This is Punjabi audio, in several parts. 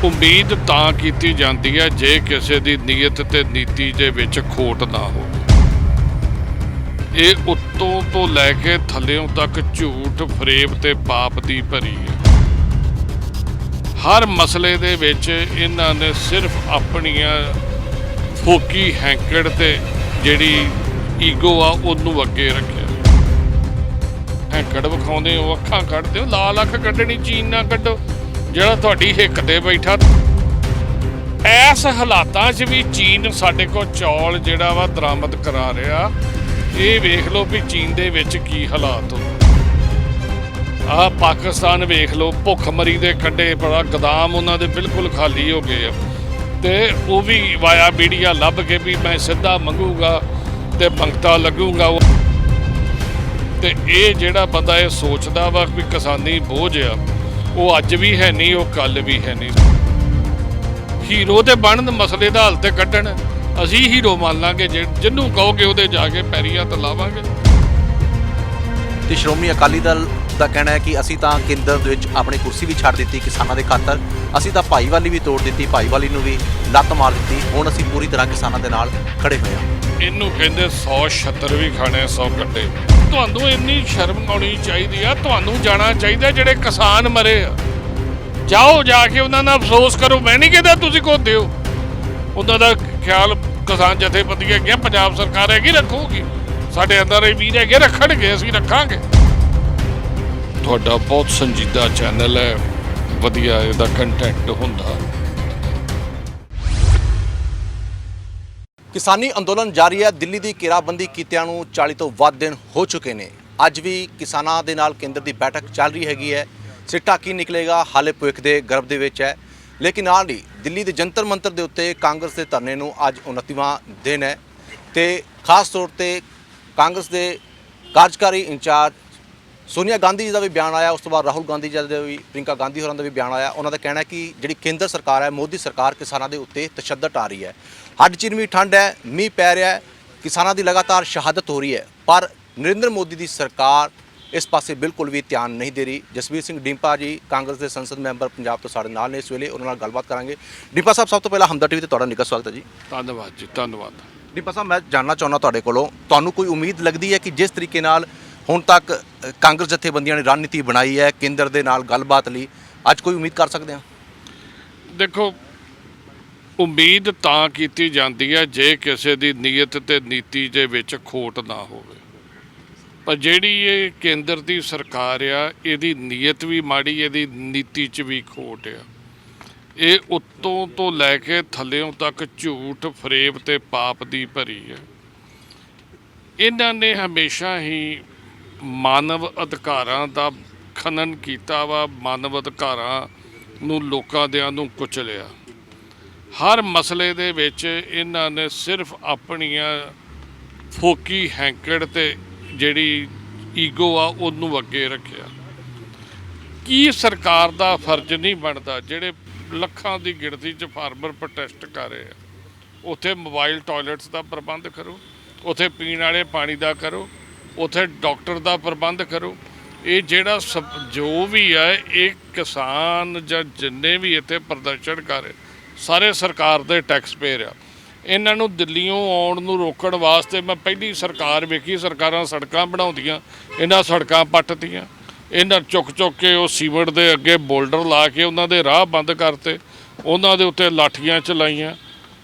ਉਮੀਦ ਤਾਂ ਕੀਤੀ ਜਾਂਦੀ ਹੈ ਜੇ ਕਿਸੇ ਦੀ ਨੀਅਤ ਤੇ ਨੀਤੀ ਦੇ ਵਿੱਚ ਖੋਟ ਨਾ ਹੋਵੇ। ਇਹ ਉੱਤੋਂ ਤੋਂ ਲੈ ਕੇ ਥੱਲਿਓਂ ਤੱਕ ਝੂਠ, ਫਰੇਬ ਤੇ ਪਾਪ ਦੀ ਭਰੀ ਹੈ। ਹਰ ਮਸਲੇ ਦੇ ਵਿੱਚ ਇਹਨਾਂ ਨੇ ਸਿਰਫ ਆਪਣੀਆਂ ਫੋਕੀ ਹੈਂਕੜ ਤੇ ਜਿਹੜੀ ਈਗੋ ਆ ਉਹਨੂੰ ਅੱਗੇ ਰੱਖਿਆ। ਹੈਂਕੜ ਵਿਖਾਉਂਦੇ ਹੋ, ਅੱਖਾਂ ਕੱਢਦੇ ਹੋ, ਲਾਲ ਅੱਖ ਕੱਢਣੀ ਚੀਨ ਨਾ ਕੱਢੋ ਜਿਹੜਾ ਤੁਹਾਡੀ ਹਿੱਕ ਤੇ ਬੈਠਾ। ਇਸ ਹਾਲਾਤਾਂ 'ਚ ਵੀ ਚੀਨ ਸਾਡੇ ਕੋਲ ਚੌਲ ਜਿਹੜਾ ਵਾ ਦਰਾਮਦ ਕਰਾ ਰਿਹਾ। ਇਹ ਵੇਖ ਲਓ ਵੀ ਚੀਨ ਦੇ ਵਿੱਚ ਕੀ ਹਾਲਾਤ ਹੋ। ਆਹ ਪਾਕਿਸਤਾਨ ਵੇਖ ਲਓ, ਭੁੱਖਮਰੀ ਦੇ ਕੰਢੇ ਬੜਾ ਗੋਦਾਮ ਉਹਨਾਂ ਦੇ ਬਿਲਕੁਲ ਖਾਲੀ ਹੋ ਗਏ ਆ ਤੇ ਉਹ ਵੀ ਵਾਇਆ ਮੀਡੀਆ ਲੱਭ ਕੇ ਵੀ ਮੈਂ ਸਿੱਧਾ ਮੰਗੂਗਾ ਤੇ ਮੰਗਤਾ ਲੱਗੂਗਾ। ਤੇ ਇਹ ਜਿਹੜਾ ਬੰਦਾ ਇਹ ਸੋਚਦਾ ਵਾ ਵੀ ਕਿਸਾਨੀ ਬੋਝ ਆ, ਉਹ ਅੱਜ ਵੀ ਹੈ ਨਹੀਂ, ਉਹ ਕੱਲ ਵੀ ਹੈ ਨਹੀਂ। ਹੀਰੋ ਤੇ ਬਣਨ ਮਸਲੇ ਦਾ ਹੱਲ ਤੇ ਕੱਢਣ, ਅਸੀਂ ਹੀਰੋ ਮੰਨ ਲਾਂਗੇ ਜਿਹਨੂੰ ਕਹੋਗੇ ਉਹਦੇ ਜਾ ਕੇ ਪੈਰੀਆਂ ਤੇ ਲਾਵਾਂਗੇ। ਤੇ ਸ਼੍ਰੋਮਣੀ ਅਕਾਲੀ ਦਲ ਦਾ ਕਹਿਣਾ ਹੈ ਕਿ ਅਸੀਂ ਤਾਂ ਕੇਂਦਰ ਦੇ ਵਿੱਚ ਆਪਣੀ ਕੁਰਸੀ ਵੀ ਛੱਡ ਦਿੱਤੀ ਕਿਸਾਨਾਂ ਦੇ ਖਾਤਰ, ਅਸੀਂ ਤਾਂ ਭਾਈਵਾਲੀ ਵੀ ਤੋੜ ਦਿੱਤੀ, ਭਾਈਵਾਲੀ ਨੂੰ ਵੀ ਲੱਤ ਮਾਰ ਦਿੱਤੀ, ਹੁਣ ਅਸੀਂ ਪੂਰੀ ਤਰ੍ਹਾਂ ਕਿਸਾਨਾਂ ਦੇ ਨਾਲ ਖੜੇ ਹੋਏ ਹਾਂ। ਇਹਨੂੰ ਕਹਿੰਦੇ 100 ਛੱਤਰ ਵੀ ਖਾਣੇ 100 ਕੱਟੇ। ਤੁਹਾਨੂੰ ਇੰਨੀ ਸ਼ਰਮ ਆਉਣੀ ਚਾਹੀਦੀ ਆ। ਤੁਹਾਨੂੰ ਜਾਣਾ ਚਾਹੀਦਾ ਜਿਹੜੇ ਕਿਸਾਨ ਮਰੇ ਆ, ਜਾਓ ਜਾ ਕੇ ਉਹਨਾਂ ਨਾਲ ਅਫਸੋਸ ਕਰੋ। ਮੈਂ ਨਹੀਂ ਕਹਿੰਦਾ ਤੁਸੀਂ ਕੋ ਦਿਓ, ਉਹਨਾਂ ਦਾ ਖਿਆਲ ਕਿਸਾਨ ਜਥੇਬੰਦੀਆਂ ਹੈਗੀਆਂ, ਪੰਜਾਬ ਸਰਕਾਰ ਹੈਗੀ, ਰੱਖੂਗੀ। ਸਾਡੇ ਅੰਦਰ ਇਹ ਵੀਰ ਹੈਗੇ, ਰੱਖਣਗੇ, ਅਸੀਂ ਰੱਖਾਂਗੇ। ਤੁਹਾਡਾ ਬਹੁਤ ਸੰਜੀਦਾ ਚੈਨਲ ਹੈ, ਵਧੀਆ ਇਹਦਾ ਕੰਟੈਂਟ ਹੁੰਦਾ। ਕਿਸਾਨੀ ਅੰਦੋਲਨ ਜਾਰੀ ਹੈ। ਦਿੱਲੀ ਦੀ ਘੇਰਾਬੰਦੀ ਕੀਤਿਆਂ ਨੂੰ 40 ਤੋਂ ਵੱਧ ਦਿਨ ਹੋ ਚੁੱਕੇ ਨੇ। ਅੱਜ ਵੀ ਕਿਸਾਨਾਂ ਦੇ ਨਾਲ ਕੇਂਦਰ ਦੀ ਬੈਠਕ ਚੱਲ ਰਹੀ ਹੈਗੀ ਹੈ। ਸਿੱਟਾ ਕੀ ਨਿਕਲੇਗਾ ਹਾਲੇ ਭਵਿੱਖ ਦੇ ਗਰਭ ਦੇ ਵਿੱਚ ਹੈ। ਲੇਕਿਨ ਨਾਲ ਹੀ ਦਿੱਲੀ ਦੇ ਜੰਤਰ ਮੰਤਰ ਦੇ ਉੱਤੇ ਕਾਂਗਰਸ ਦੇ ਧਰਨੇ ਨੂੰ ਅੱਜ 29ਵਾਂ ਦਿਨ ਹੈ ਤੇ ਖਾਸ ਤੌਰ ਤੇ ਕਾਂਗਰਸ ਦੇ ਕਾਰਜਕਾਰੀ ਇੰਚਾਰਜ ਸੋਨੀਆ ਗਾਂਧੀ ਜੀ ਦਾ ਵੀ ਬਿਆਨ ਆਇਆ, ਉਸ ਤੋਂ ਬਾਅਦ ਰਾਹੁਲ ਗਾਂਧੀ ਜੀ ਦਾ ਵੀ, ਪ੍ਰਿੰਕਾ ਗਾਂਧੀ ਹੋਰਾਂ ਦਾ ਵੀ ਬਿਆਨ ਆਇਆ। ਉਹਨਾਂ ਦਾ ਕਹਿਣਾ ਹੈ ਕਿ ਜਿਹੜੀ ਕੇਂਦਰ ਸਰਕਾਰ ਹੈ, ਮੋਦੀ ਸਰਕਾਰ ਕਿਸਾਨਾਂ ਦੇ ਉੱਤੇ ਤਸ਼ੱਦਦ ਆ ਰਹੀ ਹੈ। ਹੱਡ ਚਿਰਵੀਂ ਠੰਡ ਹੈ, ਮੀਂਹ ਪੈ ਰਿਹਾ ਹੈ, ਕਿਸਾਨਾਂ ਦੀ ਲਗਾਤਾਰ ਸ਼ਹਾਦਤ ਹੋ ਰਹੀ ਹੈ, ਪਰ ਨਰਿੰਦਰ ਮੋਦੀ ਦੀ ਸਰਕਾਰ ਇਸ ਪਾਸੇ ਬਿਲਕੁਲ ਵੀ ਧਿਆਨ ਨਹੀਂ ਦੇ ਰਹੀ। ਜਸਵੀਰ ਸਿੰਘ ਡਿੰਪਾ ਜੀ ਕਾਂਗਰਸ ਦੇ ਸੰਸਦ ਮੈਂਬਰ ਪੰਜਾਬ ਤੋਂ ਸਾਡੇ ਨਾਲ ਨੇ ਇਸ ਵੇਲੇ, ਉਹਨਾਂ ਨਾਲ ਗੱਲਬਾਤ ਕਰਾਂਗੇ। ਡਿੰਪਾ ਸਾਹਿਬ, ਸਭ ਤੋਂ ਪਹਿਲਾਂ ਹਮਦਰ ਟੀਵੀ ਤੇ ਤੁਹਾਡਾ ਨਿੱਘਾ ਸਵਾਗਤ ਹੈ ਜੀ। ਧੰਨਵਾਦ ਜੀ, ਧੰਨਵਾਦ। ਡਿੰਪਾ ਸਾਹਿਬ, ਮੈਂ ਜਾਣਨਾ ਚਾਹੁੰਦਾ ਤੁਹਾਡੇ ਕੋਲੋਂ, ਤੁਹਾਨੂੰ ਕੋਈ ਉਮੀਦ ਲੱਗਦੀ ਹੈ ਕਿ ਜਿਸ ਤਰੀਕੇ ਨਾਲ ਹੁਣ ਤੱਕ ਕਾਂਗਰਸ ਜਥੇਬੰਦੀਆਂ ਨੇ ਰਣਨੀਤੀ ਬਣਾਈ ਹੈ ਕੇਂਦਰ ਦੇ ਨਾਲ ਗੱਲਬਾਤ ਲਈ, ਅੱਜ ਕੋਈ ਉਮੀਦ ਕਰ ਸਕਦੇ ਹਾਂ? ਦੇਖੋ, ਉਮੀਦ ਤਾਂ ਕੀਤੀ ਜਾਂਦੀ ਹੈ ਜੇ ਕਿਸੇ ਦੀ ਨੀਅਤ ਤੇ ਨੀਤੀ ਦੇ ਵਿੱਚ ਖੋਟ ਨਾ ਹੋਵੇ। ਪਰ ਜਿਹੜੀ ਇਹ ਕੇਂਦਰ ਦੀ ਸਰਕਾਰ ਆ, ਇਹਦੀ ਨੀਅਤ ਵੀ ਮਾੜੀ, ਇਹਦੀ ਨੀਤੀ 'ਚ ਵੀ ਖੋਟ ਆ। ਇਹ ਉੱਤੋਂ ਤੋਂ ਲੈ ਕੇ ਥੱਲਿਓਂ ਤੱਕ ਝੂਠ, ਫਰੇਬ ਤੇ ਪਾਪ ਦੀ ਭਰੀ ਹੈ। ਇਹਨਾਂ ਨੇ ਹਮੇਸ਼ਾ ਹੀ ਮਾਨਵ ਅਧਿਕਾਰਾਂ ਦਾ ਖਨਨ ਕੀਤਾ ਵਾ, ਮਾਨਵ ਅਧਿਕਾਰਾਂ ਨੂੰ ਲੋਕਾਂ ਦਿਆਂ ਨੂੰ ਕੁਚਲਿਆ। ਹਰ ਮਸਲੇ ਦੇ ਵਿੱਚ ਇਹਨਾਂ ਨੇ ਸਿਰਫ ਆਪਣੀਆਂ ਫੋਕੀ ਹੈਂਕੜ ਤੇ ਜਿਹੜੀ ਈਗੋ ਆ ਉਹਨੂੰ ਅੱਗੇ ਰੱਖਿਆ। ਕੀ ਸਰਕਾਰ ਦਾ ਫਰਜ਼ ਨਹੀਂ ਬਣਦਾ? ਜਿਹੜੇ ਲੱਖਾਂ ਦੀ ਗਿਣਤੀ 'ਚ ਫਾਰਮਰ ਪ੍ਰੋਟੈਸਟ ਕਰ ਰਹੇ ਆ, ਉੱਥੇ ਮੋਬਾਈਲ ਟਾਇਲਟਸ ਦਾ ਪ੍ਰਬੰਧ ਕਰੋ, ਉੱਥੇ ਪੀਣ ਵਾਲੇ ਪਾਣੀ ਦਾ ਕਰੋ, ਉੱਥੇ ਡਾਕਟਰ ਦਾ ਪ੍ਰਬੰਧ ਕਰੋ। ਇਹ ਜਿਹੜਾ ਜੋ ਵੀ ਹੈ, ਇਹ ਕਿਸਾਨ ਜਾਂ ਜਿੰਨੇ ਵੀ ਇੱਥੇ ਪ੍ਰਦਰਸ਼ਨ ਕਰ ਰਹੇ ਸਾਰੇ ਸਰਕਾਰ ਦੇ ਟੈਕਸ ਪੇਅਰ ਆ। ਇਹਨਾਂ ਨੂੰ ਦਿੱਲੀੋਂ ਆਉਣ ਨੂੰ ਰੋਕਣ ਵਾਸਤੇ ਮੈਂ ਪਹਿਲੀ ਸਰਕਾਰ ਵੇਖੀ, ਸਰਕਾਰਾਂ ਸੜਕਾਂ ਬਣਾਉਂਦੀਆਂ, ਇਹਨਾਂ ਸੜਕਾਂ ਪੱਟਤੀਆਂ। ਇਹਨਾਂ ਚੁੱਕ ਕੇ ਉਹ ਸੀਮੈਂਟ ਦੇ ਅੱਗੇ ਬੋਲਡਰ ਲਾ ਕੇ ਉਹਨਾਂ ਦੇ ਰਾਹ ਬੰਦ ਕਰਤੇ, ਉਹਨਾਂ ਦੇ ਉੱਤੇ ਲਾਠੀਆਂ ਚਲਾਈਆਂ।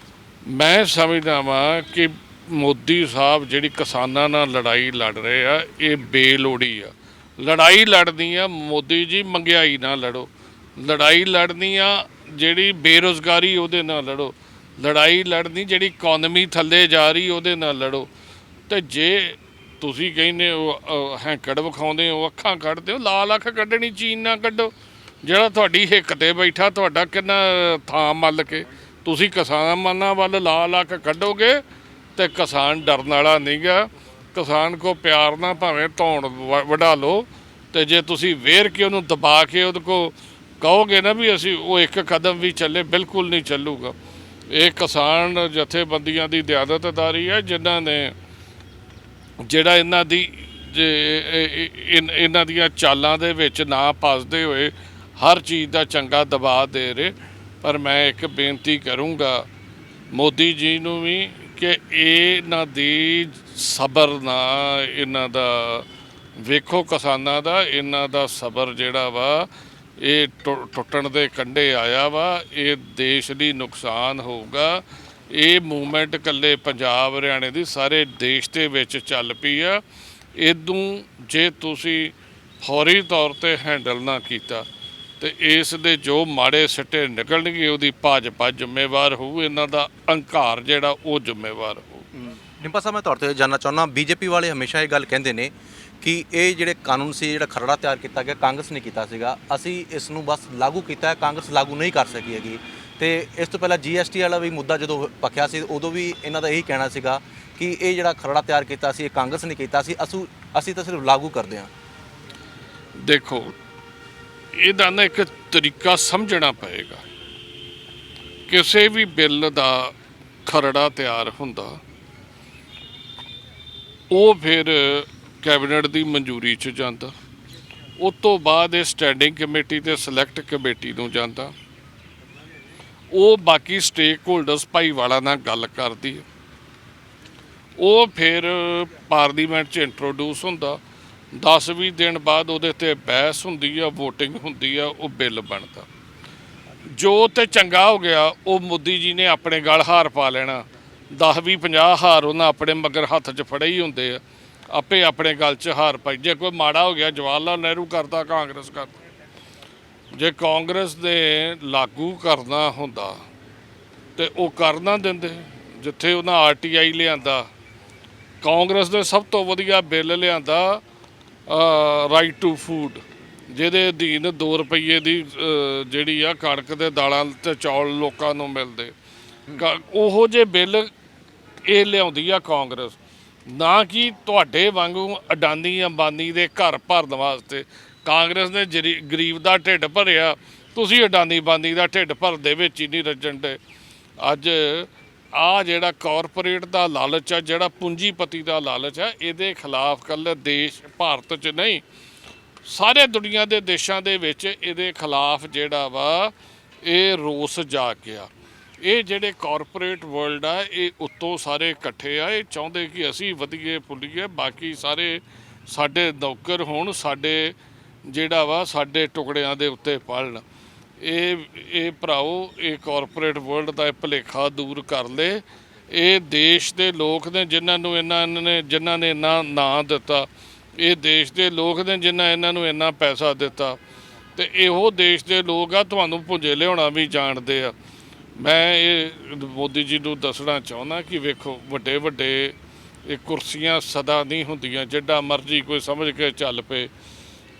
ਮੈਂ ਸਮਝਦਾ ਵਾਂ ਕਿ ਮੋਦੀ ਸਾਹਿਬ ਜਿਹੜੀ ਕਿਸਾਨਾਂ ਨਾਲ ਲੜਾਈ ਲੜ ਰਹੇ ਆ, ਇਹ ਬੇਲੋੜੀ ਆ। ਲੜਾਈ ਲੜਨੀ ਆ ਮੋਦੀ ਜੀ, ਮਹਿੰਗਾਈ ਨਾਲ ਲੜੋ। ਲੜਾਈ ਲੜਨੀ ਆ ਜਿਹੜੀ ਬੇਰੁਜ਼ਗਾਰੀ, ਉਹਦੇ ਨਾਲ ਲੜੋ। ਲੜਾਈ ਲੜਨੀ ਜਿਹੜੀ ਇਕੋਨਮੀ ਥੱਲੇ ਜਾ ਰਹੀ, ਉਹਦੇ ਨਾਲ ਲੜੋ। ਅਤੇ ਜੇ ਤੁਸੀਂ ਕਹਿੰਦੇ ਹੋ ਹੈਂਕੜ ਵਿਖਾਉਂਦੇ ਹੋ, ਅੱਖਾਂ ਕੱਢਦੇ ਹੋ, ਲਾਲ ਅੱਖ ਕੱਢਣੀ ਚੀਨ ਨਾ ਕੱਢੋ ਜਿਹੜਾ ਤੁਹਾਡੀ ਹਿੱਕ ਤੇ ਬੈਠਾ, ਤੁਹਾਡਾ ਕਿੰਨਾ ਥਾਂ ਮੱਲ ਕੇ ਤੁਸੀਂ ਕਿਸਾਨਾਂ ਵੱਲ ਲਾਲ ਅੱਖ ਕੱਢੋਗੇ। ਅਤੇ ਕਿਸਾਨ ਡਰਨ ਵਾਲਾ ਨਹੀਂ ਗਾ। ਕਿਸਾਨ ਕੋ ਪਿਆਰ ਨਾਲ ਭਾਵੇਂ ਧੌਣ ਵਢਾ ਲਓ, ਅਤੇ ਜੇ ਤੁਸੀਂ ਵੇਰ ਕੇ ਉਹਨੂੰ ਦਬਾ ਕੇ ਉਹਦੇ ਕੋ ਕਹੋਗੇ ਨਾ ਵੀ ਅਸੀਂ ਉਹ ਇੱਕ ਕਦਮ ਵੀ ਚੱਲੇ, ਬਿਲਕੁਲ ਨਹੀਂ ਚੱਲੂਗਾ। ਇਹ ਕਿਸਾਨ ਜਥੇਬੰਦੀਆਂ ਦੀ ਦਿਆਦਤਦਾਰੀ ਹੈ, ਜਿਨ੍ਹਾਂ ਨੇ ਜਿਹੜਾ ਇਹਨਾਂ ਦੀ ਇਹਨਾਂ ਦੀਆਂ ਚਾਲਾਂ ਦੇ ਵਿੱਚ ਨਾ ਫਸਦੇ ਹੋਏ ਹਰ ਚੀਜ਼ ਦਾ ਚੰਗਾ ਦਬਾਅ ਦੇ ਰਹੇ। ਪਰ ਮੈਂ ਇੱਕ ਬੇਨਤੀ ਕਰੂੰਗਾ ਮੋਦੀ ਜੀ ਨੂੰ ਵੀ ਕਿ ਇਹਨਾਂ ਦੀ ਸਬਰ ਨਾ ਇਹਨਾਂ ਦਾ ਵੇਖੋ, ਕਿਸਾਨਾਂ ਦਾ ਇਹਨਾਂ ਦਾ ਸਬਰ ਜਿਹੜਾ ਵਾ ਇਹ ਟੁੱਟਣ ਦੇ ਕੰਢੇ ਆਇਆ ਵਾ। ਇਹ ਦੇਸ਼ ਲਈ ਨੁਕਸਾਨ ਹੋਊਗਾ। ਇਹ ਮੂਵਮੈਂਟ ਇਕੱਲੇ ਪੰਜਾਬ ਹਰਿਆਣੇ ਦੀ ਸਾਰੇ ਦੇਸ਼ ਦੇ ਵਿੱਚ ਚੱਲ ਪਈ ਆ। ਇਦੋਂ ਜੇ ਤੁਸੀਂ ਫੌਰੀ ਤੌਰ ਤੇ ਹੈਂਡਲ ਨਾ ਕੀਤਾ ਤੇ ਇਸ ਦੇ ਜੋ ਮਾੜੇ ਸਿੱਟੇ ਨਿਕਲਣਗੇ ਉਹਦੀ ਭਾਜਪਾ ਜ਼ਿੰਮੇਵਾਰ ਹੋਊ, ਇਹਨਾਂ ਦਾ ਅਹੰਕਾਰ ਜਿਹੜਾ ਉਹ ਜ਼ਿੰਮੇਵਾਰ ਹੋਊ। ਡਿੰਪਾ ਸਾਹਿਬ, ਮੈਂ ਤੁਹਾਡੇ ਤੋਂ ਜਾਣਨਾ ਚਾਹੁੰਦਾ, ਬੀਜੇਪੀ ਵਾਲੇ ਹਮੇਸ਼ਾ ਇਹ ਗੱਲ ਕਹਿੰਦੇ ਨੇ ਕਿ ਇਹ ਜਿਹੜੇ ਕਾਨੂੰਨ ਸੀ, ਜਿਹੜਾ ਖਰੜਾ ਤਿਆਰ ਕੀਤਾ ਗਿਆ, ਕਾਂਗਰਸ ਨੇ ਕੀਤਾ ਸੀਗਾ, ਅਸੀਂ ਇਸ ਨੂੰ ਬਸ ਲਾਗੂ ਕੀਤਾ ਹੈ, ਕਾਂਗਰਸ ਲਾਗੂ ਨਹੀਂ ਕਰ ਸਕੀ ਹੈਗੀ। ਤੇ ਇਸ ਤੋਂ ਪਹਿਲਾਂ GST ਵਾਲਾ ਵੀ ਮੁੱਦਾ ਜਦੋਂ ਪੱਖਿਆ ਸੀ, ਉਦੋਂ ਵੀ ਇਹਨਾਂ ਦਾ ਇਹੀ ਕਹਿਣਾ ਸੀਗਾ ਕਿ ਇਹ ਜਿਹੜਾ ਖਰੜਾ ਤਿਆਰ ਕੀਤਾ ਸੀ ਇਹ ਕਾਂਗਰਸ ਨੇ ਕੀਤਾ ਸੀ, ਅਸੀਂ ਤਾਂ ਸਿਰਫ ਲਾਗੂ ਕਰਦੇ ਹਾਂ। ਦੇਖੋ, ਇਹਦਾ ਨਾ ਇੱਕ ਤਰੀਕਾ ਸਮਝਣਾ ਪਏਗਾ। ਕਿਸੇ ਵੀ ਬਿੱਲ ਦਾ ਖਰੜਾ ਤਿਆਰ ਹੁੰਦਾ ਉਹ ਫਿਰ ਕੈਬਨਿਟ ਦੀ ਮਨਜ਼ੂਰੀ 'ਚ ਜਾਂਦਾ, ਉਸ ਤੋਂ ਬਾਅਦ ਇਹ ਸਟੈਂਡਿੰਗ ਕਮੇਟੀ ਤੇ ਸਿਲੈਕਟ ਕਮੇਟੀ ਨੂੰ ਜਾਂਦਾ, ਉਹ ਬਾਕੀ ਸਟੇਕ ਹੋਲਡਰਸ ਭਾਈਵਾਲਾਂ ਨਾਲ ਗੱਲ ਕਰਦੀ ਹੈ, ਉਹ ਫਿਰ ਪਾਰਲੀਮੈਂਟ 'ਚ ਇੰਟਰੋਡਿਊਸ ਹੁੰਦਾ। 10-20 ਦਿਨ ਬਾਅਦ ਉਹਦੇ ਤੇ ਬਹਿਸ ਹੁੰਦੀ ਆ, ਵੋਟਿੰਗ ਹੁੰਦੀ ਆ, ਉਹ ਬਿੱਲ ਬਣਦਾ। ਜੋ ਤੇ ਚੰਗਾ ਹੋ ਗਿਆ ਉਹ ਮੋਦੀ ਜੀ ਨੇ ਆਪਣੇ ਗਲ ਹਾਰ ਪਾ ਲੈਣਾ। 10-20-50 ਹਾਰ ਉਹਨਾਂ ਆਪਣੇ ਮਗਰ ਹੱਥ 'ਚ ਫੜੇ ਹੀ ਹੁੰਦੇ ਆ, ਆਪੇ ਆਪਣੇ ਗਲ 'ਚ ਹਾਰ ਪਾਈ। ਜੇ ਕੋਈ ਮਾੜਾ ਹੋ ਗਿਆ, ਜਵਾਹਰ ਲਾਲ ਨਹਿਰੂ ਕਰਦਾ, ਕਾਂਗਰਸ ਕਰਦਾ। ਜੇ ਕਾਂਗਰਸ ਦੇ ਲਾਗੂ ਕਰਨਾ ਹੁੰਦਾ ਤੇ ਉਹ ਕਰ ਨਾ ਦਿੰਦੇ। ਜਿੱਥੇ ਉਹਨਾਂ RTI ਲਿਆਂਦਾ, ਕਾਂਗਰਸ ਦੇ ਸਭ ਤੋਂ ਵਧੀਆ ਬਿੱਲ ਲਿਆਂਦਾ ਰਾਈਟ ਟੂ ਫੂਡ, ਜਿਹਦੇ ਅਧੀਨ 2 ਰੁਪਈਏ ਦੀ ਜਿਹੜੀ ਆ ਕਣਕ ਦੇ ਦਾਲਾਂ ਤੇ ਚੌਲ ਲੋਕਾਂ ਨੂੰ ਮਿਲਦੇ। ਉਹੋ ਜਿਹੇ ਬਿੱਲ ਇਹ ਲਿਆਉਂਦੀ ਆ ਕਾਂਗਰਸ, ਨਾ ਕਿ ਤੁਹਾਡੇ ਵਾਂਗੂ ਅਡਾਨੀ ਅੰਬਾਨੀ ਦੇ ਘਰ ਭਰਨ ਵਾਸਤੇ। ਕਾਂਗਰਸ ਨੇ ਗਰੀਬ ਦਾ ਢਿੱਡ ਭਰਿਆ, ਤੁਸੀਂ ਅਡਾਨੀ ਅੰਬਾਨੀ ਦਾ ਢਿੱਡ ਭਰਨ ਦੇ ਵਿੱਚ ਹੀ ਨਹੀਂ ਰੱਜਣ ਦੇ। ਅੱਜ ਆ ਜਿਹੜਾ ਕਾਰਪੋਰੇਟ ਦਾ ਲਾਲਚ ਆ, ਜਿਹੜਾ ਪੂੰਜੀਪਤੀ ਦਾ ਲਾਲਚ ਆ, ਇਹਦੇ ਖਿਲਾਫ ਇਕੱਲੇ ਦੇਸ਼ ਭਾਰਤ 'ਚ ਨਹੀਂ, ਸਾਰੇ ਦੁਨੀਆ ਦੇ ਦੇਸ਼ਾਂ ਦੇ ਵਿੱਚ ਇਹਦੇ ਖਿਲਾਫ ਜਿਹੜਾ ਵਾ ਇਹ ਰੋਸ ਜਾਗ ਗਿਆ। ਇਹ ਜਿਹੜੇ ਕਾਰਪੋਰੇਟ ਵਰਲਡ ਆ, ਇਹ ਉੱਤੋਂ ਸਾਰੇ ਇਕੱਠੇ ਆ, ਇਹ ਚਾਹੁੰਦੇ ਕਿ ਅਸੀਂ ਵਧੀਏ ਫੁੱਲੀਏ, ਬਾਕੀ ਸਾਰੇ ਸਾਡੇ ਨੌਕਰ ਹੋਣ, ਸਾਡੇ ਜਿਹੜਾ ਵਾ ਸਾਡੇ ਟੁਕੜਿਆਂ ਦੇ ਉੱਤੇ ਪਲਣ। ਇਹ ਭਰਾਓ, ਇਹ ਕਾਰਪੋਰੇਟ ਵਰਲਡ ਦਾ ਇਹ ਭੁਲੇਖਾ ਦੂਰ ਕਰ ਲਏ। ਇਹ ਦੇਸ਼ ਦੇ ਲੋਕ ਨੇ ਜਿਨ੍ਹਾਂ ਨੂੰ ਜਿਨ੍ਹਾਂ ਨੇ ਇੰਨਾ ਨਾਂ ਦਿੱਤਾ, ਇਹ ਦੇਸ਼ ਦੇ ਲੋਕ ਨੇ ਜਿਨ੍ਹਾਂ ਇਹਨਾਂ ਨੂੰ ਇੰਨਾ ਪੈਸਾ ਦਿੱਤਾ, ਤੇ ਇਹੋ ਦੇਸ਼ ਦੇ ਲੋਕ ਆ ਤੁਹਾਨੂੰ ਭੁੰਜੇ ਲਿਆਉਣਾ ਵੀ ਜਾਣਦੇ ਆ। ਮੈਂ ਇਹ ਮੋਦੀ ਜੀ ਨੂੰ ਦੱਸਣਾ ਚਾਹੁੰਦਾ ਕਿ ਵੇਖੋ, ਵੱਡੇ ਵੱਡੇ ਇਹ ਕੁਰਸੀਆਂ ਸਦਾ ਨਹੀਂ ਹੁੰਦੀਆਂ। ਜਿੱਡਾ ਮਰਜ਼ੀ ਕੋਈ ਸਮਝ ਕੇ ਚੱਲ ਪਏ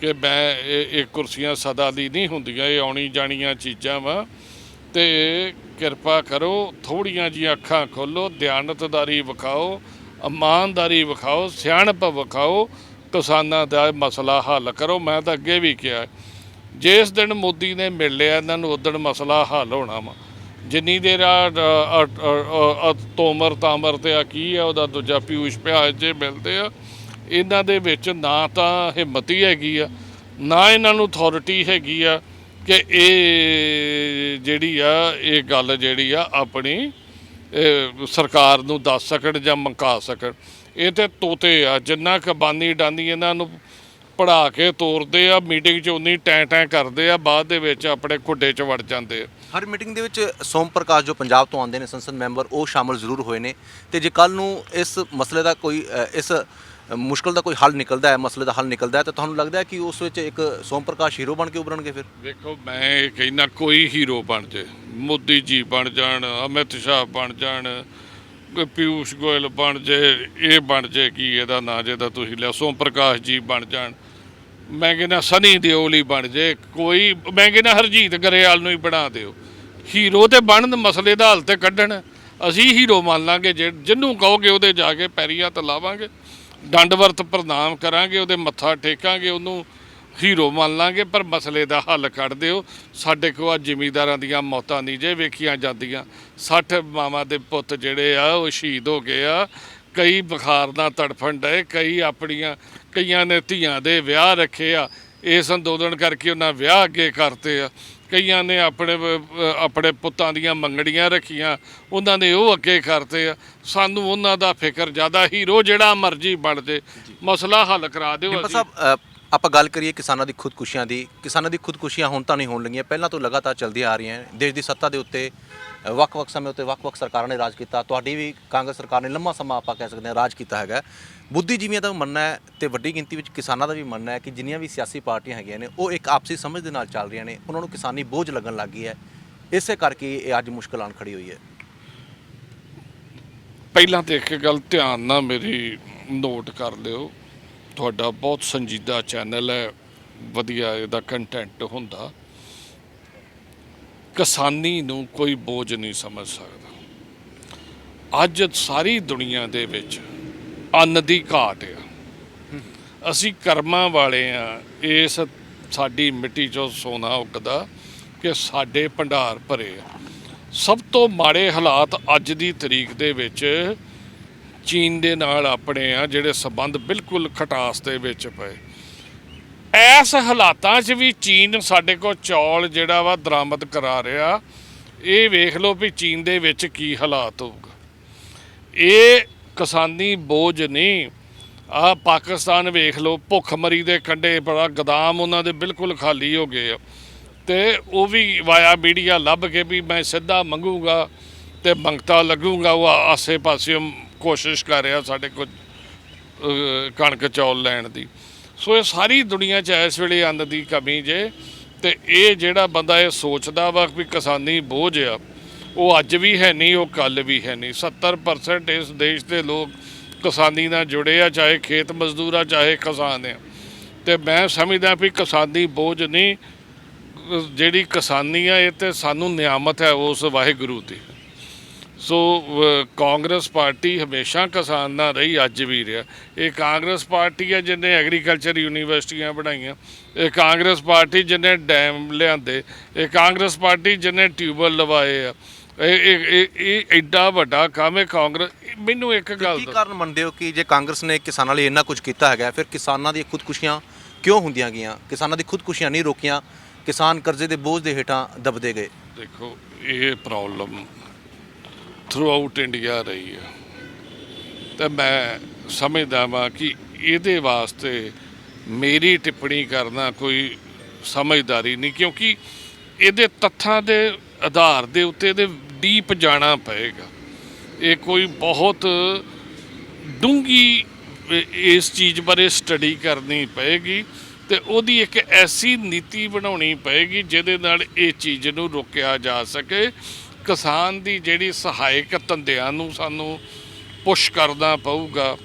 ਕਿ ਮੈਂ ਇਹ ਕੁਰਸੀਆਂ ਸਦਾ ਲਈ ਨਹੀਂ ਹੁੰਦੀਆਂ, ਇਹ ਆਉਣੀ ਜਾਣੀਆਂ ਚੀਜ਼ਾਂ ਵਾ। ਤੇ ਕਿਰਪਾ ਕਰੋ, ਥੋੜ੍ਹੀਆਂ ਜਿਹੀਆਂ ਅੱਖਾਂ ਖੋਲ੍ਹੋ, ਦਿਆਨਤਦਾਰੀ ਵਿਖਾਓ, ਇਮਾਨਦਾਰੀ ਵਿਖਾਓ, ਸਿਆਣਪ ਵਿਖਾਓ, ਕਿਸਾਨਾਂ ਦਾ ਮਸਲਾ ਹੱਲ ਕਰੋ। ਮੈਂ ਤਾਂ ਅੱਗੇ ਵੀ ਕਿਹਾ, ਜਿਸ ਦਿਨ ਮੋਦੀ ਨੇ ਮਿਲ ਲਿਆ ਇਹਨਾਂ ਨੂੰ ਉਦਣ ਮਸਲਾ ਹੱਲ ਹੋਣਾ ਵਾ। ਜਿੰਨੀ ਦੇਰ ਤਾਮਰ ਤੇ ਆ ਕੀ ਆ ਉਹਦਾ ਦੂਜਾ ਪਿਊਸ਼ ਪਿਆਜ਼ ਜੇ ਮਿਲਦੇ ਆ, ਇਹਨਾਂ ਦੇ ਵਿੱਚ ਨਾ ਤਾਂ ਹਿੰਮਤ ਹੀ ਹੈਗੀ ਆ, ਨਾ ਇਹਨਾਂ ਨੂੰ ਅਥਾਰਟੀ ਹੈਗੀ ਆ ਕਿ ਇਹ ਜਿਹੜੀ ਆ ਇਹ ਗੱਲ ਜਿਹੜੀ ਆ ਆਪਣੀ ਸਰਕਾਰ ਨੂੰ ਦੱਸ ਸਕਣ ਜਾਂ ਮੁਕਾ ਸਕਣ। ਇਹ ਤੇ ਤੋਤੇ ਆ, ਜਿੰਨਾ ਕੁ ਬਾਨੀ ਡਾਨੀ ਇਹਨਾਂ ਨੂੰ ਪੜ੍ਹਾ ਕੇ ਤੋਰਦੇ ਆ, ਮੀਟਿੰਗ 'ਚ ਉਨੀ ਟੈਂ ਕਰਦੇ ਆ, ਬਾਅਦ ਦੇ ਵਿੱਚ ਆਪਣੇ ਖੁੱਡੇ 'ਚ ਵੜ ਜਾਂਦੇ ਆ। ਹਰ ਮੀਟਿੰਗ ਦੇ ਵਿੱਚ ਸੋਮ ਪ੍ਰਕਾਸ਼ ਜੋ ਪੰਜਾਬ ਤੋਂ ਆਉਂਦੇ ਨੇ ਸੰਸਦ ਮੈਂਬਰ, ਉਹ ਸ਼ਾਮਲ ਜ਼ਰੂਰ ਹੋਏ ਨੇ। ਤੇ ਜੇ ਕੱਲ੍ਹ ਨੂੰ ਇਸ ਮਸਲੇ ਦਾ ਕੋਈ ਇਸ ਮੁਸ਼ਕਲ ਦਾ ਕੋਈ ਹੱਲ ਨਿਕਲਦਾ ਹੈ, ਮਸਲੇ ਦਾ ਹੱਲ ਨਿਕਲਦਾ ਹੈ, ਤਾਂ ਤੁਹਾਨੂੰ ਲੱਗਦਾ ਹੈ ਕਿ ਉਸ ਵਿੱਚ ਇੱਕ ਸੋਮ ਪ੍ਰਕਾਸ਼ ਹੀਰੋ ਬਣ ਕੇ ਉਭਰਨਗੇ? ਫਿਰ ਵੇਖੋ, ਮੈਂ ਇਹ ਕਹਿੰਦਾ ਕੋਈ ਹੀਰੋ ਬਣ ਜੇ, ਮੋਦੀ ਜੀ ਬਣ ਜਾਣ, ਅਮਿਤ ਸ਼ਾਹ ਬਣ ਜਾਣ, ਪਿਊਸ਼ ਗੋਇਲ ਬਣ ਜੇ, ਇਹ ਬਣ ਜੇ ਕੀ ਇਹਦਾ ਨਾਂ ਜਿਹਦਾ ਤੁਸੀਂ ਲਿਆ, ਸੋਮ ਪ੍ਰਕਾਸ਼ ਜੀ ਬਣ ਜਾਣ, ਮੈਂ ਕਹਿੰਦਾ ਸਨੀ ਦਿਓਲ ਹੀ ਬਣ ਜੇ, ਕੋਈ ਮੈਂ ਕਹਿੰਦਾ ਹਰਜੀਤ ਗਰੇਵਾਲ ਨੂੰ ਹੀ ਬਣਾ ਦਿਓ। ਹੀਰੋ ਤੇ ਬਣਨ, ਮਸਲੇ ਦਾ ਹੱਲ ਤੇ ਕੱਢਣ। ਅਸੀਂ ਹੀਰੋ ਮੰਨ ਲਾਂਗੇ, ਜਿਹਨੂੰ ਕਹੋਗੇ ਉਹਦੇ ਜਾ ਕੇ ਪੈਰੀਂ ਹੱਥ ਲਾਵਾਂਗੇ, ਦੰਡਵਰਤ ਪ੍ਰਣਾਮ ਕਰਾਂਗੇ, ਉਹਦੇ ਮੱਥਾ ਟੇਕਾਂਗੇ, ਉਹਨੂੰ ਹੀਰੋ ਮੰਨ ਲਾਂਗੇ, ਪਰ ਮਸਲੇ ਦਾ ਹੱਲ ਕੱਢ ਦਿਓ। ਸਾਡੇ ਕੋਲ ਜ਼ਿਮੀਂਦਾਰਾਂ ਦੀਆਂ ਮੌਤਾਂ ਨਹੀਂ ਜੇ ਵੇਖੀਆਂ ਜਾਂਦੀਆਂ। 60 ਮਾਵਾਂ ਦੇ ਪੁੱਤ ਜਿਹੜੇ ਆ ਉਹ ਸ਼ਹੀਦ ਹੋ ਗਏ ਆ, ਕਈ ਬੁਖਾਰ ਨਾਲ ਤੜਫਣ ਡਏ, ਕਈਆਂ ਨੇ ਧੀਆਂ ਦੇ ਵਿਆਹ ਰੱਖੇ ਆ, ਇਸ ਅੰਦੋਲਨ ਕਰਕੇ ਉਹਨਾਂ ਵਿਆਹ ਅੱਗੇ ਕਰਤੇ ਆ। ਕਈਆਂ ਨੇ ਆਪਣੇ ਪੁੱਤਾਂ ਦੀਆਂ ਮੰਗਣੀਆਂ ਰੱਖੀਆਂ, ਉਹਨਾਂ ਨੇ ਉਹ ਅੱਗੇ ਕਰਤੇ ਆ। ਸਾਨੂੰ ਉਹਨਾਂ ਦਾ ਫਿਕਰ ਜ਼ਿਆਦਾ, ਹੀਰੋ ਜਿਹੜਾ ਮਰਜ਼ੀ ਬਣ ਜੇ, ਮਸਲਾ ਹੱਲ ਕਰਾ ਦਿਓ। ਡਿੰਪਲ ਅਸੀਂ ਸਾਹਿਬ, ਆਪਾਂ ਗੱਲ ਕਰੀਏ ਕਿਸਾਨਾਂ ਦੀ ਖੁਦਕੁਸ਼ੀਆਂ ਦੀ। ਕਿਸਾਨਾਂ ਦੀ ਖੁਦਕੁਸ਼ੀਆਂ ਹੁਣ ਤਾਂ ਨਹੀਂ ਹੋਣ ਲੱਗੀਆਂ, ਪਹਿਲਾਂ ਤੋਂ ਲਗਾਤਾਰ ਚੱਲਦੀਆਂ ਆ ਰਹੀਆਂ। ਦੇਸ਼ ਦੀ ਸੱਤਾ ਦੇ ਉੱਤੇ ਵੱਖ-ਵੱਖ ਸਮੇਂ ਉੱਤੇ ਵੱਖ-ਵੱਖ ਸਰਕਾਰਾਂ ਨੇ ਰਾਜ ਕੀਤਾ। ਤੁਹਾਡੀ ਵੀ ਕਾਂਗਰਸ ਸਰਕਾਰ ਨੇ ਲੰਮਾ ਸਮਾਂ ਆਪਾਂ ਕਹਿ ਸਕਦੇ ਹਾਂ ਰਾਜ ਕੀਤਾ ਹੈਗਾ। ਬੁੱਧੀਜੀਵੀਆਂ ਦਾ ਮੰਨਣਾ ਹੈ ਤੇ ਵੱਡੀ ਗਿਣਤੀ ਵਿੱਚ ਕਿਸਾਨਾਂ ਦਾ ਵੀ ਮੰਨਣਾ ਹੈ ਕਿ ਜਿੰਨੀਆਂ ਵੀ ਸਿਆਸੀ ਪਾਰਟੀਆਂ ਹੈਗੀਆਂ ਨੇ ਉਹ ਇੱਕ ਆਪਸੀ ਸਮਝ ਦੇ ਨਾਲ ਚੱਲ ਰਹੀਆਂ ਨੇ। ਉਹਨਾਂ ਨੂੰ ਕਿਸਾਨੀ ਬੋਝ ਲੱਗਣ ਲੱਗ ਗਈ ਹੈ, ਇਸੇ ਕਰਕੇ ਇਹ ਅੱਜ ਮੁਸ਼ਕਲ ਆਣ ਖੜੀ ਹੋਈ ਹੈ। ਪਹਿਲਾਂ ਤਾਂ ਇੱਕ ਗੱਲ ਧਿਆਨ ਨਾਲ ਮੇਰੀ ਨੋਟ ਕਰ ਲਿਓ, ਤੁਹਾਡਾ ਬਹੁਤ ਸੰਜੀਦਾ ਚੈਨਲ ਹੈ, ਵਧੀਆ ਇਹਦਾ ਕੰਟੈਂਟ ਹੁੰਦਾ। ਕਿਸਾਨੀ ਨੂੰ ਕੋਈ ਬੋਝ ਨਹੀਂ ਸਮਝ ਸਕਦਾ। ਅੱਜ ਸਾਰੀ ਦੁਨੀਆ ਦੇ ਵਿੱਚ ਅੰਨ ਦੀ ਘਾਟ ਆ। ਅਸੀਂ ਕਰਮਾਂ ਵਾਲੇ ਆ, ਇਸ ਸਾਡੀ ਮਿੱਟੀ 'ਚੋਂ ਸੋਨਾ ਉੱਗਦਾ ਕਿ ਸਾਡੇ ਭੰਡਾਰ ਭਰੇ ਆ। ਸਭ ਤੋਂ ਮਾੜੇ ਹਾਲਾਤ ਅੱਜ ਦੀ ਤਰੀਕ ਦੇ ਵਿੱਚ ਚੀਨ ਦੇ ਨਾਲ ਆਪਣੇ ਆ, ਜਿਹੜੇ ਸੰਬੰਧ ਬਿਲਕੁਲ ਖਟਾਸ ਦੇ ਵਿੱਚ ਪਏ। ਇਸ ਹਾਲਾਤਾਂ 'ਚ ਵੀ ਚੀਨ ਸਾਡੇ ਕੋਲ ਚੌਲ ਜਿਹੜਾ ਵਾ ਦਰਾਮਦ ਕਰਾ ਰਿਹਾ। ਇਹ ਵੇਖ ਲਓ ਵੀ ਚੀਨ ਦੇ ਵਿੱਚ ਕੀ ਹਾਲਾਤ ਹੋਊਗਾ। ਇਹ ਕਿਸਾਨੀ ਬੋਝ ਨਹੀਂ। ਆਹ ਪਾਕਿਸਤਾਨ ਵੇਖ ਲਓ, ਭੁੱਖਮਰੀ ਦੇ ਕੰਢੇ, ਬੜਾ ਗੋਦਾਮ ਉਹਨਾਂ ਦੇ ਬਿਲਕੁਲ ਖਾਲੀ ਹੋ ਗਏ ਆ, ਤੇ ਉਹ ਵੀ ਵਾਇਆ ਮੀਡੀਆ ਲੱਭ ਕੇ ਵੀ ਮੈਂ ਸਿੱਧਾ ਮੰਗੂਗਾ ਤੇ ਮੰਗਤਾ ਲੱਗੂਗਾ। ਉਹ ਆਸੇ ਪਾਸੇ ਕੋਸ਼ਿਸ਼ ਕਰ ਰਿਹਾ ਸਾਡੇ ਕੋਲ ਕਣਕ ਚੌਲ ਲੈਣ ਦੀ। ਸੋ ਇਹ ਸਾਰੀ ਦੁਨੀਆ 'ਚ ਇਸ ਵੇਲੇ ਅੰਨ ਦੀ ਕਮੀ ਜੇ। ਤੇ ਇਹ ਜਿਹੜਾ ਬੰਦਾ ਇਹ ਸੋਚਦਾ ਵਾ ਵੀ ਕਿਸਾਨੀ ਬੋਝ ਆ, ਉਹ ਅੱਜ ਵੀ ਹੈ ਨਹੀਂ, ਉਹ ਕੱਲ੍ਹ ਵੀ ਹੈ ਨਹੀਂ। 70% ਇਸ ਦੇਸ਼ ਦੇ ਲੋਕ ਕਿਸਾਨੀ ਨਾਲ ਜੁੜੇ ਆ, ਚਾਹੇ ਖੇਤ ਮਜ਼ਦੂਰ ਆ, ਚਾਹੇ ਕਿਸਾਨ ਆ। ਤੇ ਮੈਂ ਸਮਝਦਾ ਵੀ ਕਿਸਾਨੀ ਬੋਝ ਨਹੀਂ, ਜਿਹੜੀ ਕਿਸਾਨੀ ਆ ਇਹ ਤੇ ਸਾਨੂੰ ਨਿਆਮਤ ਹੈ ਉਸ ਵਾਹਿਗੁਰੂ ਦੀ। ਸੋ ਕਾਂਗਰਸ ਪਾਰਟੀ ਹਮੇਸ਼ਾ ਕਿਸਾਨ ਨਾਲ ਰਹੀ, ਅੱਜ ਵੀ ਰਿਹਾ। ਇਹ ਕਾਂਗਰਸ ਪਾਰਟੀ ਹੈ ਜਿਹਨੇ ਐਗਰੀਕਲਚਰ ਯੂਨੀਵਰਸਿਟੀਆਂ ਬਣਾਈਆਂ, ਇਹ ਕਾਂਗਰਸ ਪਾਰਟੀ ਜਿਹਨੇ ਡੈਮ ਲਿਆਂਦੇ, ਇਹ ਕਾਂਗਰਸ ਪਾਰਟੀ ਜਿਹਨੇ ਟਿਊਬਵੈੱਲ ਲਵਾਏ ਆ। ਇਹ ਐਡਾ ਵੱਡਾ ਕੰਮ ਹੈ ਕਾਂਗਰਸ। ਮੈਨੂੰ ਇੱਕ ਗੱਲ ਕੀ ਕਾਰਨ ਮੰਨਦੇ ਹੋ ਕਿ ਜੇ ਕਾਂਗਰਸ ਨੇ ਕਿਸਾਨਾਂ ਲਈ ਇੰਨਾ ਕੁਝ ਕੀਤਾ ਹੈਗਾ, ਫਿਰ ਕਿਸਾਨਾਂ ਦੀਆਂ ਖੁਦਕੁਸ਼ੀਆਂ ਕਿਉਂ ਹੁੰਦੀਆਂ ਗਈਆਂ? ਕਿਸਾਨਾਂ ਦੀ ਖੁਦਕੁਸ਼ੀਆਂ ਨਹੀਂ ਰੋਕੀਆਂ, ਕਿਸਾਨ ਕਰਜ਼ੇ ਦੇ ਬੋਝ ਦੇ ਹੇਠਾਂ ਦਬਦੇ ਗਏ। ਦੇਖੋ, ਇਹ ਪ੍ਰੋਬਲਮ ਥਰੂ ਆਊਟ ਇੰਡੀਆ ਰਹੀ ਹੈ, ਤੇ ਮੈਂ ਸਮਝਦਾ ਵਾਂ ਕਿ ਇਹਦੇ ਵਾਸਤੇ ਮੇਰੀ ਟਿੱਪਣੀ ਕਰਨਾ ਕੋਈ ਸਮਝਦਾਰੀ ਨਹੀਂ, ਕਿਉਂਕਿ ਇਹਦੇ ਤੱਥਾਂ ਦੇ ਆਧਾਰ ਦੇ ਉੱਤੇ ਇਹਦੇ ਡੀਪ ਜਾਣਾ ਪਏਗਾ। ਇਹ ਕੋਈ ਬਹੁਤ ਡੂੰਘੀ ਇਸ ਚੀਜ਼ ਬਾਰੇ ਸਟੱਡੀ ਕਰਨੀ ਪਏਗੀ ਤੇ ਉਹਦੀ ਇੱਕ ਐਸੀ ਨੀਤੀ ਬਣਾਉਣੀ ਪਏਗੀ ਜਿਹਦੇ ਨਾਲ ਇਹ ਚੀਜ਼ ਨੂੰ ਰੋਕਿਆ ਜਾ ਸਕੇ। ਕਿਸਾਨ ਦੀ ਜਿਹੜੀ ਸਹਾਇਕ ਧੰਦਿਆਂ ਨੂੰ ਸਾਨੂੰ ਪੁਸ਼ ਕਰਨਾ ਪਊਗਾ।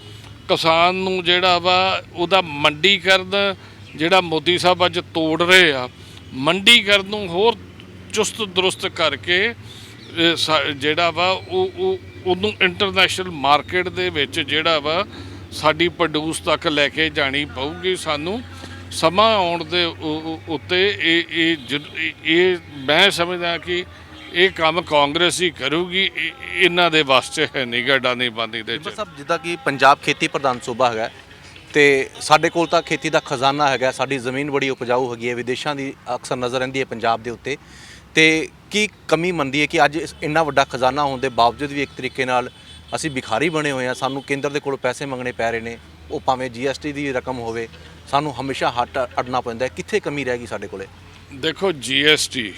ਕਿਸਾਨ ਨੂੰ ਜਿਹੜਾ ਵਾ ਉਹਦਾ ਮੰਡੀਕਰਨ ਜਿਹੜਾ ਮੋਦੀ ਸਾਹਿਬ ਅੱਜ ਤੋੜ ਰਹੇ ਆ, ਮੰਡੀਕਰਨ ਨੂੰ ਹੋਰ ਚੁਸਤ ਦਰੁਸਤ ਕਰਕੇ ਜਿਹੜਾ ਵਾ ਉਹਨੂੰ ਇੰਟਰਨੈਸ਼ਨਲ ਮਾਰਕੀਟ ਦੇ ਵਿੱਚ ਜਿਹੜਾ ਵਾ ਸਾਡੀ ਪ੍ਰੋਡਿਊਸ ਤੱਕ ਲੈ ਕੇ ਜਾਣੀ ਪਊਗੀ। ਸਾਨੂੰ ਸਮਾਂ ਆਉਣ ਦੇ ਉੱਤੇ ਇਹ ਮੈਂ ਸਮਝਦਾ ਕਿ ਇਹ ਕੰਮ ਕਾਂਗਰਸ ਹੀ ਕਰੂਗੀ। ਇਹਨਾਂ ਦੇ ਵਾਸਤੇ ਹੈ ਨਹੀਂ ਗਾਡਾਂ ਬੰਦੀ ਦੇ ਵਿੱਚ। ਸਾਹਿਬ, ਜਿੱਦਾਂ ਕਿ ਪੰਜਾਬ ਖੇਤੀ ਪ੍ਰਧਾਨ ਸੂਬਾ ਹੈਗਾ ਤੇ ਸਾਡੇ ਕੋਲ ਤਾਂ ਖੇਤੀ ਦਾ ਖਜ਼ਾਨਾ ਹੈਗਾ, ਸਾਡੀ ਜ਼ਮੀਨ ਬੜੀ ਉਪਜਾਊ ਹੈਗੀ ਹੈ, ਵਿਦੇਸ਼ਾਂ ਦੀ ਅਕਸਰ ਨਜ਼ਰ ਰਹਿੰਦੀ ਹੈ ਪੰਜਾਬ ਦੇ ਉੱਤੇ। ਤੇ ਕੀ ਕਮੀ ਮੰਨਦੀ ਹੈ ਕਿ ਅੱਜ ਇੰਨਾ ਵੱਡਾ ਖਜ਼ਾਨਾ ਹੋਣ ਦੇ ਬਾਵਜੂਦ ਵੀ ਇੱਕ ਤਰੀਕੇ ਨਾਲ ਅਸੀਂ ਭਿਖਾਰੀ ਬਣੇ ਹੋਏ ਹਾਂ? ਸਾਨੂੰ ਕੇਂਦਰ ਦੇ ਕੋਲ ਪੈਸੇ ਮੰਗਣੇ ਪੈ ਰਹੇ ਨੇ, ਉਹ ਭਾਵੇਂ GST ਦੀ ਰਕਮ ਹੋਵੇ, ਸਾਨੂੰ ਹਮੇਸ਼ਾ ਹੱਥ ਅਡਣਾ ਪੈਂਦਾ। ਕਿੱਥੇ ਕਮੀ ਰਹਿ ਗਈ ਸਾਡੇ ਕੋਲੇ? ਦੇਖੋ, GST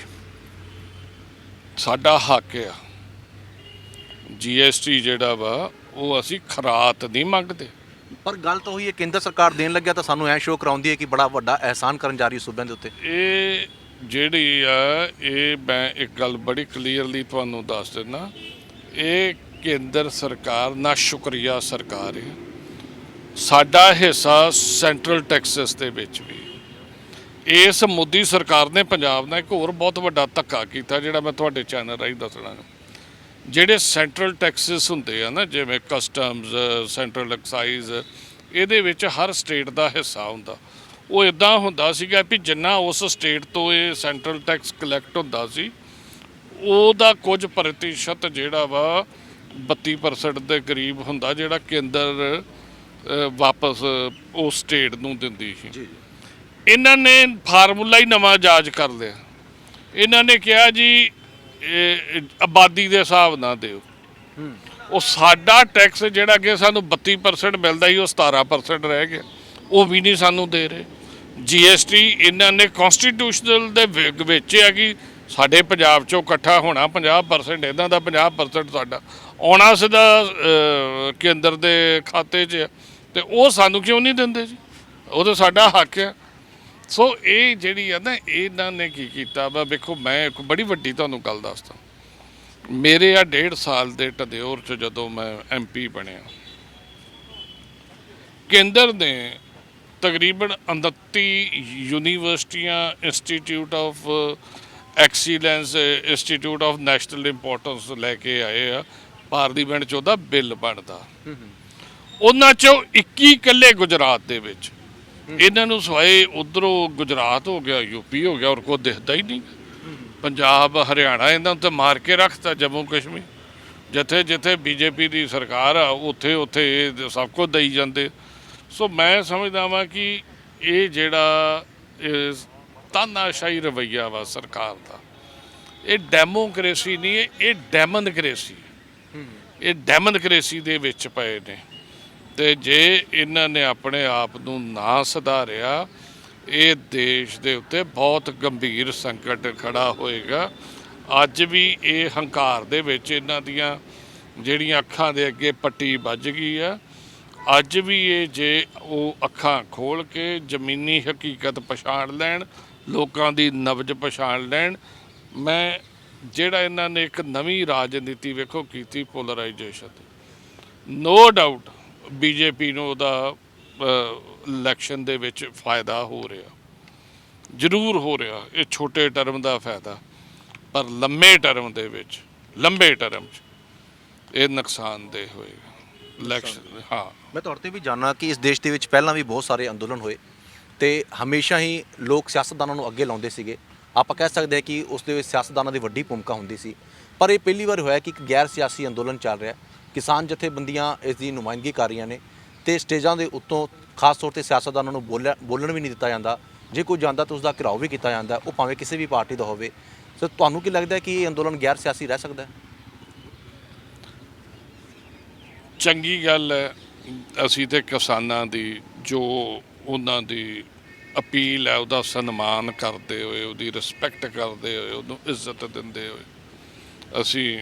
ਸਾਡਾ ਹੱਕ ਆ। GST ਜਿਹੜਾ ਵਾ ਉਹ ਅਸੀਂ ਖਰਾਤ ਨਹੀਂ ਮੰਗਦੇ। ਪਰ ਗੱਲ ਤਾਂ ਉਹੀ ਹੈ, ਕੇਂਦਰ ਸਰਕਾਰ ਦੇਣ ਲੱਗਿਆ ਤਾਂ ਸਾਨੂੰ ਐਂ ਸ਼ੋਅ ਕਰਾਉਂਦੀ ਹੈ ਕਿ ਬੜਾ ਵੱਡਾ ਅਹਿਸਾਨ ਕਰਨ ਜਾ ਰਹੀ ਸੂਬਿਆਂ ਦੇ ਉੱਤੇ। ਇਹ ਜਿਹੜੀ ਆ, ਇਹ ਮੈਂ ਇੱਕ ਗੱਲ ਬੜੀ ਕਲੀਅਰਲੀ ਤੁਹਾਨੂੰ ਦੱਸ ਦਿੰਦਾ, ਇਹ ਕੇਂਦਰ ਸਰਕਾਰ ਨਾ ਸ਼ੁਕਰੀਆ ਸਰਕਾਰ ਹੈ। ਸਾਡਾ ਹਿੱਸਾ ਸੈਂਟਰਲ ਟੈਕਸਸ ਦੇ ਵਿੱਚ ਵੀ ਇਸ ਮੋਦੀ ਸਰਕਾਰ ਨੇ ਪੰਜਾਬ ਨਾਲ ਇੱਕ ਹੋਰ ਬਹੁਤ ਵੱਡਾ ਧੱਕਾ ਕੀਤਾ, ਜਿਹੜਾ ਮੈਂ ਤੁਹਾਡੇ ਚੈਨਲ ਰਾਹੀਂ ਦੱਸਣਾ। ਜਿਹੜੇ ਸੈਂਟਰਲ ਟੈਕਸਸ ਹੁੰਦੇ ਆ ਨਾ, ਜਿਵੇਂ ਕਸਟਮਸ, ਸੈਂਟਰਲ ਐਕਸਾਈਜ਼, ਇਹਦੇ ਵਿੱਚ ਹਰ ਸਟੇਟ ਦਾ ਹਿੱਸਾ ਹੁੰਦਾ। ਉਹ ਇਦਾਂ ਹੁੰਦਾ ਸੀਗਾ ਵੀ ਜਿੰਨਾ ਉਸ ਸਟੇਟ ਤੋਂ ਇਹ ਸੈਂਟਰਲ ਟੈਕਸ ਕਲੈਕਟ ਹੁੰਦਾ ਸੀ, ਉਹਦਾ ਕੁਝ ਪ੍ਰਤੀਸ਼ਤ ਜਿਹੜਾ ਵਾ 32% ਦੇ ਕਰੀਬ ਹੁੰਦਾ, ਜਿਹੜਾ ਕੇਂਦਰ ਵਾਪਸ ਉਸ ਸਟੇਟ ਨੂੰ ਦਿੰਦੀ ਸੀ। ਇਹਨਾਂ ਨੇ ਫਾਰਮੂਲਾ ਹੀ ਨਵਾਂ ਜਾਜ ਕਰ ਲਿਆ। ਇਹਨਾਂ ਨੇ ਕਿਹਾ ਜੀ ਆਬਾਦੀ ਦੇ ਹਿਸਾਬ ਨਾਲ ਦਿਓ। ਉਹ ਸਾਡਾ ਟੈਕਸ ਜਿਹੜਾ ਕਿ ਸਾਨੂੰ 32% ਮਿਲਦਾ ਸੀ ਉਹ 17% ਰਹਿ ਗਿਆ, ਉਹ ਵੀ ਨਹੀਂ ਸਾਨੂੰ ਦੇ ਰਹੇ। GST ਇਹਨਾਂ ਨੇ ਕਨਸਟੀਟਿਊਸ਼ਨਲ ਦੇ ਵਿੱਚ ਹੈ ਕਿ ਸਾਡੇ ਪੰਜਾਬ 'ਚੋਂ ਇਕੱਠਾ ਹੋਣਾ 50%, ਇਹਨਾਂ ਦਾ 50% ਸਾਡਾ ਆਉਣਾ ਸਿੱਧਾ ਕੇਂਦਰ ਦੇ ਖਾਤੇ 'ਚ, ਤੇ ਉਹ ਸਾਨੂੰ ਕਿਉਂ ਨਹੀਂ ਦਿੰਦੇ ਜੀ? ਉਹ ਤਾਂ ਸਾਡਾ ਹੱਕ ਆ। ਸੋ ਇਹ ਜਿਹੜੀ ਆ ਨਾ, ਇਹਨਾਂ ਨੇ ਕੀ ਕੀਤਾ ਵਾ, ਵੇਖੋ ਮੈਂ ਇੱਕ ਬੜੀ ਵੱਡੀ ਤੁਹਾਨੂੰ ਗੱਲ ਦੱਸਦਾ। ਮੇਰੇ ਆ 1.5 ਸਾਲ ਦੇ ਟਦਿਓਰ 'ਚ ਜਦੋਂ ਮੈਂ MP ਬਣਿਆ, ਕੇਂਦਰ ਨੇ ਤਕਰੀਬਨ 29 ਯੂਨੀਵਰਸਿਟੀਆਂ, institute of excellence, institute of national importance ਲੈ ਕੇ ਆਏ ਆ। ਪਾਰਲੀਮੈਂਟ 'ਚ ਉਹਦਾ ਬਿੱਲ ਬਣਦਾ, ਉਹਨਾਂ 'ਚੋਂ 21 ਇਕੱਲੇ ਗੁਜਰਾਤ ਦੇ ਵਿੱਚ। ਇਹਨਾਂ ਨੂੰ ਸਵਾਏ ਉਧਰੋਂ ਗੁਜਰਾਤ ਹੋ ਗਿਆ, UP ਹੋ ਗਿਆ, ਔਰ ਕੋਈ ਦਿਖਦਾ ਹੀ ਨਹੀਂ। ਪੰਜਾਬ, ਹਰਿਆਣਾ ਇਹਨਾਂ ਨੂੰ ਤਾਂ ਮਾਰ ਕੇ ਰੱਖਤਾ। ਜੰਮੂ ਕਸ਼ਮੀਰ ਜਿੱਥੇ ਜਿੱਥੇ BJP ਦੀ ਸਰਕਾਰ ਆ, ਉੱਥੇ ਉੱਥੇ ਇਹ ਸਭ ਕੁਝ ਦਈ ਜਾਂਦੇ। ਸੋ ਮੈਂ ਸਮਝਦਾ ਵਾਂ ਕਿ ਇਹ ਜਿਹੜਾ ਤਾਨਾਸ਼ਾਹੀ ਰਵੱਈਆ ਵਾ ਸਰਕਾਰ ਦਾ, ਇਹ ਡੈਮੋਕ੍ਰੇਸੀ ਨਹੀਂ, ਇਹ ਡੈਮਨਕ੍ਰੇਸੀ, ਇਹ ਡੈਮਨਕ੍ਰੇਸੀ ਦੇ ਵਿੱਚ ਪਏ ਨੇ। ਤੇ ਜੇ ਇਹਨਾਂ ਨੇ ਆਪਣੇ ਆਪ ਨੂੰ ਨਾ ਸੁਧਾਰਿਆ, ਇਹ ਦੇਸ਼ ਦੇ ਉੱਤੇ ਬਹੁਤ ਗੰਭੀਰ ਸੰਕਟ ਖੜਾ ਹੋਏਗਾ। ਅੱਜ ਵੀ ਇਹ ਹੰਕਾਰ ਦੇ ਵਿੱਚ ਇਹਨਾਂ ਦੀਆਂ ਜਿਹੜੀਆਂ ਅੱਖਾਂ ਦੇ ਅੱਗੇ ਪੱਟੀ ਵੱਜ ਗਈ ਆ। ਅੱਜ ਵੀ ਇਹ ਜੇ ਉਹ ਅੱਖਾਂ ਖੋਲ੍ਹ ਕੇ ਜ਼ਮੀਨੀ ਹਕੀਕਤ ਪਛਾਣ ਲੈਣ, ਲੋਕਾਂ ਦੀ ਨਬਜ਼ ਪਛਾਣ ਲੈਣ। ਮੈਂ ਜਿਹੜਾ ਇਹਨਾਂ ਨੇ ਇੱਕ ਨਵੀਂ ਰਾਜਨੀਤੀ ਵੇਖੋ ਕੀਤੀ, ਪੋਲਰਾਈਜੇਸ਼ਨ, ਨੋ ਡਾਊਟ BJP ਨੂੰ ਉਹਦਾ ਇਲੈਕਸ਼ਨ ਦੇ ਵਿੱਚ ਫਾਇਦਾ ਹੋ ਰਿਹਾ, ਜ਼ਰੂਰ ਹੋ ਰਿਹਾ। ਇਹ ਛੋਟੇ ਟਰਮ ਦਾ ਫਾਇਦਾ, ਪਰ ਲੰਮੇ ਟਰਮ ਦੇ ਵਿੱਚ, ਲੰਬੇ ਟਰਮ 'ਚ ਇਹ ਨੁਕਸਾਨਦੇਹ ਹੋਏਗਾ ਇਲੈਕਸ਼ਨ। ਹਾਂ, ਮੈਂ ਤੁਹਾਡੇ ਤੇ ਵੀ ਜਾਣਨਾ ਕਿ ਇਸ ਦੇਸ਼ ਦੇ ਵਿੱਚ ਪਹਿਲਾਂ ਵੀ ਬਹੁਤ ਸਾਰੇ ਅੰਦੋਲਨ ਹੋਏ ਤੇ ਹਮੇਸ਼ਾ ਹੀ ਲੋਕ ਸਿਆਸਤਦਾਨਾਂ ਨੂੰ ਅੱਗੇ ਲਾਉਂਦੇ ਸੀਗੇ। ਆਪਾਂ ਕਹਿ ਸਕਦੇ ਹਾਂ ਕਿ ਉਸ ਦੇ ਵਿੱਚ ਸਿਆਸਤਦਾਨਾਂ ਦੀ ਵੱਡੀ ਭੂਮਿਕਾ ਹੁੰਦੀ ਸੀ, ਪਰ ਇਹ ਪਹਿਲੀ ਵਾਰ ਹੋਇਆ ਕਿ ਇੱਕ ਗੈਰ ਸਿਆਸੀ ਅੰਦੋਲਨ ਚੱਲ ਰਿਹਾ। ਕਿਸਾਨ ਜਥੇਬੰਦੀਆਂ ਇਸ ਦੀ ਨੁਮਾਇੰਦਗੀ ਕਰ ਰਹੀਆਂ ਨੇ ਤੇ ਸਟੇਜਾਂ ਦੇ ਉੱਤੋਂ ਖਾਸ ਤੌਰ ਤੇ ਸਿਆਸਤਦਾਨਾਂ ਨੂੰ ਬੋਲਣ ਵੀ ਨਹੀਂ ਦਿੱਤਾ ਜਾਂਦਾ। ਜੇ ਕੋਈ ਜਾਂਦਾ ਤਾਂ ਉਸ ਦਾ ਘਿਰਾਓ ਵੀ ਕੀਤਾ ਜਾਂਦਾ, ਉਹ ਭਾਵੇਂ ਕਿਸੇ ਵੀ ਪਾਰਟੀ ਦਾ ਹੋਵੇ। ਸੋ ਤੁਹਾਨੂੰ ਕੀ ਲੱਗਦਾ ਕਿ ਇਹ ਅੰਦੋਲਨ ਗੈਰ ਸਿਆਸੀ ਰਹਿ ਸਕਦਾ ਹੈ? ਚੰਗੀ ਗੱਲ ਹੈ। ਅਸੀਂ ਤੇ ਕਿਸਾਨਾਂ ਦੀ ਜੋ ਉਹਨਾਂ ਦੀ ਅਪੀਲ ਹੈ, ਉਹਦਾ ਸਨਮਾਨ ਕਰਦੇ ਹੋਏ, ਉਹਦੀ ਰਿਸਪੈਕਟ ਕਰਦੇ ਹੋਏ, ਉਹਨੂੰ ਇੱਜ਼ਤ ਦਿੰਦੇ ਹੋਏ ਅਸੀਂ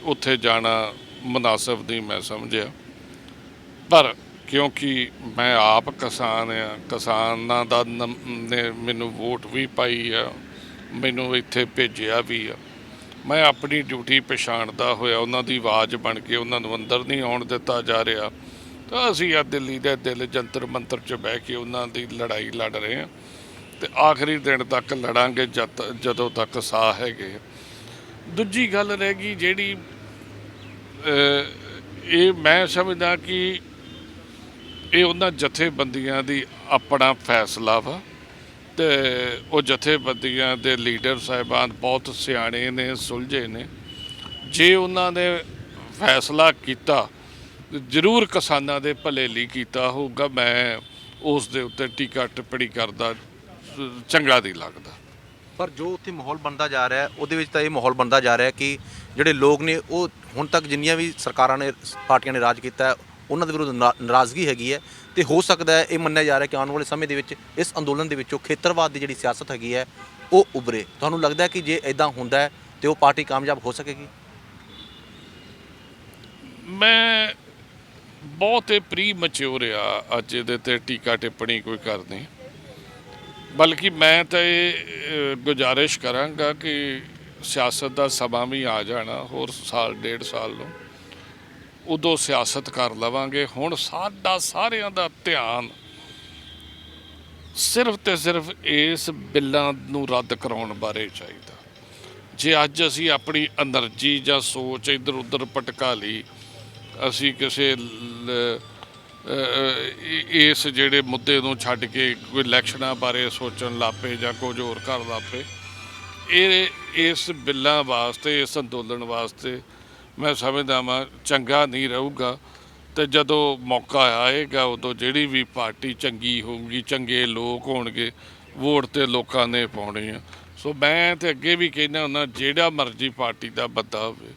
ਉੱਥੇ ਜਾਣਾ ਮੁਨਾਸਬ ਨਹੀਂ ਮੈਂ ਸਮਝਿਆ। ਪਰ ਕਿਉਂਕਿ ਮੈਂ ਆਪ ਕਿਸਾਨ ਆ, ਕਿਸਾਨਾਂ ਦਾ ਨੇ ਮੈਨੂੰ ਵੋਟ ਵੀ ਪਾਈ ਆ, ਮੈਨੂੰ ਇੱਥੇ ਭੇਜਿਆ ਵੀ ਆ, ਮੈਂ ਆਪਣੀ ਡਿਊਟੀ ਪਛਾਣਦਾ ਹੋਇਆ ਉਹਨਾਂ ਦੀ ਆਵਾਜ਼ ਬਣ ਕੇ ਉਹਨਾਂ ਨੂੰ ਅੰਦਰ ਨਹੀਂ ਆਉਣ ਦਿੱਤਾ ਜਾ ਰਿਹਾ, ਤਾਂ ਅਸੀਂ ਆ ਦਿੱਲੀ ਦੇ ਦਿਲ ਜੰਤਰ ਮੰਤਰ 'ਚ ਬਹਿ ਕੇ ਉਹਨਾਂ ਦੀ ਲੜਾਈ ਲੜ ਰਹੇ ਹਾਂ ਤੇ ਆਖਰੀ ਦਿਨ ਤੱਕ ਲੜਾਂਗੇ ਜਦੋਂ ਤੱਕ ਸਾਹ ਹੈਗੇ। ਦੂਜੀ ਗੱਲ ਰਹਿ ਗਈ ਜਿਹੜੀ ਇਹ ਮੈਂ ਸਮਝਦਾ ਕਿ ਇਹ ਉਹਨਾਂ ਜਥੇਬੰਦੀਆਂ ਦੀ ਆਪਣਾ ਫੈਸਲਾ ਵਾ, ਤੇ ਉਹ ਜਥੇਬੰਦੀਆਂ ਦੇ ਲੀਡਰ ਸਾਹਿਬਾਨ ਬਹੁਤ ਸਿਆਣੇ ਨੇ, ਸੁਲਝੇ ਨੇ। ਜੇ ਉਹਨਾਂ ਨੇ ਫੈਸਲਾ ਕੀਤਾ ਜ਼ਰੂਰ ਕਿਸਾਨਾਂ ਦੇ ਭਲੇ ਲਈ ਕੀਤਾ ਹੋਊਗਾ। ਮੈਂ ਉਸ ਦੇ ਉੱਤੇ ਟੀਕਾ ਟਿੱਪਣੀ ਕਰਦਾ ਚੰਗਾ ਨਹੀਂ ਲੱਗਦਾ। ਪਰ ਜੋ ਉੱਥੇ ਮਾਹੌਲ ਬਣਦਾ ਜਾ ਰਿਹਾ, ਉਹਦੇ ਵਿੱਚ ਤਾਂ ਇਹ ਮਾਹੌਲ ਬਣਦਾ ਜਾ ਰਿਹਾ ਕਿ ਜਿਹੜੇ ਲੋਕ ਨੇ ਉਹ ਹੁਣ ਤੱਕ ਜਿੰਨੀਆਂ ਵੀ ਸਰਕਾਰਾਂ ਨੇ, ਪਾਰਟੀਆਂ ਨੇ ਰਾਜ ਕੀਤਾ, ਉਹਨਾਂ ਦੇ ਵਿਰੁੱਧ ਨਾਰਾਜ਼ਗੀ ਹੈਗੀ ਹੈ। ਤੇ ਹੋ ਸਕਦਾ ਹੈ, ਇਹ ਮੰਨਿਆ ਜਾ ਰਿਹਾ ਕਿ ਆਉਣ ਵਾਲੇ ਸਮੇਂ ਦੇ ਵਿੱਚ ਇਸ ਅੰਦੋਲਨ ਦੇ ਵਿੱਚੋਂ ਖੇਤਰਵਾਦ ਦੀ ਜਿਹੜੀ ਸਿਆਸਤ ਹੈਗੀ ਹੈ ਉਹ ਉਭਰੇ। ਤੁਹਾਨੂੰ ਲੱਗਦਾ ਹੈ ਕਿ ਜੇ ਇੱਦਾਂ ਹੁੰਦਾ ਹੈ ਤੇ ਉਹ ਪਾਰਟੀ ਕਾਮਯਾਬ ਹੋ ਸਕੇਗੀ? ਮੈਂ ਬਹੁਤ ਪ੍ਰੀ ਮੈਚਿਓਰ ਆ ਅੱਜ ਇਹਦੇ 'ਤੇ ਟੀਕਾ ਟਿੱਪਣੀ ਕੋਈ ਕਰਨੀ, ਬਲਕਿ ਮੈਂ ਤਾਂ ਇਹ ਗੁਜ਼ਾਰਿਸ਼ ਕਰਾਂਗਾ ਕਿ ਸਿਆਸਤ ਦਾ ਸਮਾਂ ਵੀ ਆ ਜਾਣਾ, ਹੋਰ ਸਾਲ 1.5 ਸਾਲ ਨੂੰ, ਉਦੋਂ ਸਿਆਸਤ ਕਰ ਲਵਾਂਗੇ। ਹੁਣ ਸਾਡਾ ਸਾਰਿਆਂ ਦਾ ਧਿਆਨ ਸਿਰਫ ਤੇ ਸਿਰਫ ਇਸ ਬਿੱਲਾਂ ਨੂੰ ਰੱਦ ਕਰਾਉਣ ਬਾਰੇ ਚਾਹੀਦਾ। ਜੇ ਅੱਜ ਅਸੀਂ ਆਪਣੀ ਐਨਰਜੀ ਜਾਂ ਸੋਚ ਇੱਧਰ ਉੱਧਰ ਭਟਕਾ ਲਈ, ਅਸੀਂ ਕਿਸੇ ਇਸ ਜਿਹੜੇ ਮੁੱਦੇ ਨੂੰ ਛੱਡ ਕੇ ਕੋਈ ਇਲੈਕਸ਼ਨਾਂ ਬਾਰੇ ਸੋਚਣ ਲੱਗ ਪਏ ਜਾਂ ਕੁਝ ਹੋਰ ਕਰਨ ਲੱਗ ਪਏ, ਇਹ ਇਸ ਬਿੱਲਾਂ ਵਾਸਤੇ, ਇਸ ਅੰਦੋਲਨ ਵਾਸਤੇ ਮੈਂ ਸਮਝਦਾ ਵਾਂ ਚੰਗਾ ਨਹੀਂ ਰਹੂਗਾ। ਤੇ ਜਦੋਂ ਮੌਕਾ ਆਏਗਾ ਉਦੋਂ ਜਿਹੜੀ ਵੀ ਪਾਰਟੀ ਚੰਗੀ ਹੋਊਗੀ, ਚੰਗੇ ਲੋਕ ਹੋਣਗੇ, ਵੋਟ ਤੇ ਲੋਕਾਂ ਨੇ ਪਾਉਣੀ ਆ। ਸੋ ਮੈਂ ਤੇ ਅੱਗੇ ਵੀ ਕਹਿੰਦਾ ਹੁੰਦਾ, ਜਿਹੜਾ ਮਰਜ਼ੀ ਪਾਰਟੀ ਦਾ ਬੰਦਾ ਹੋਵੇ,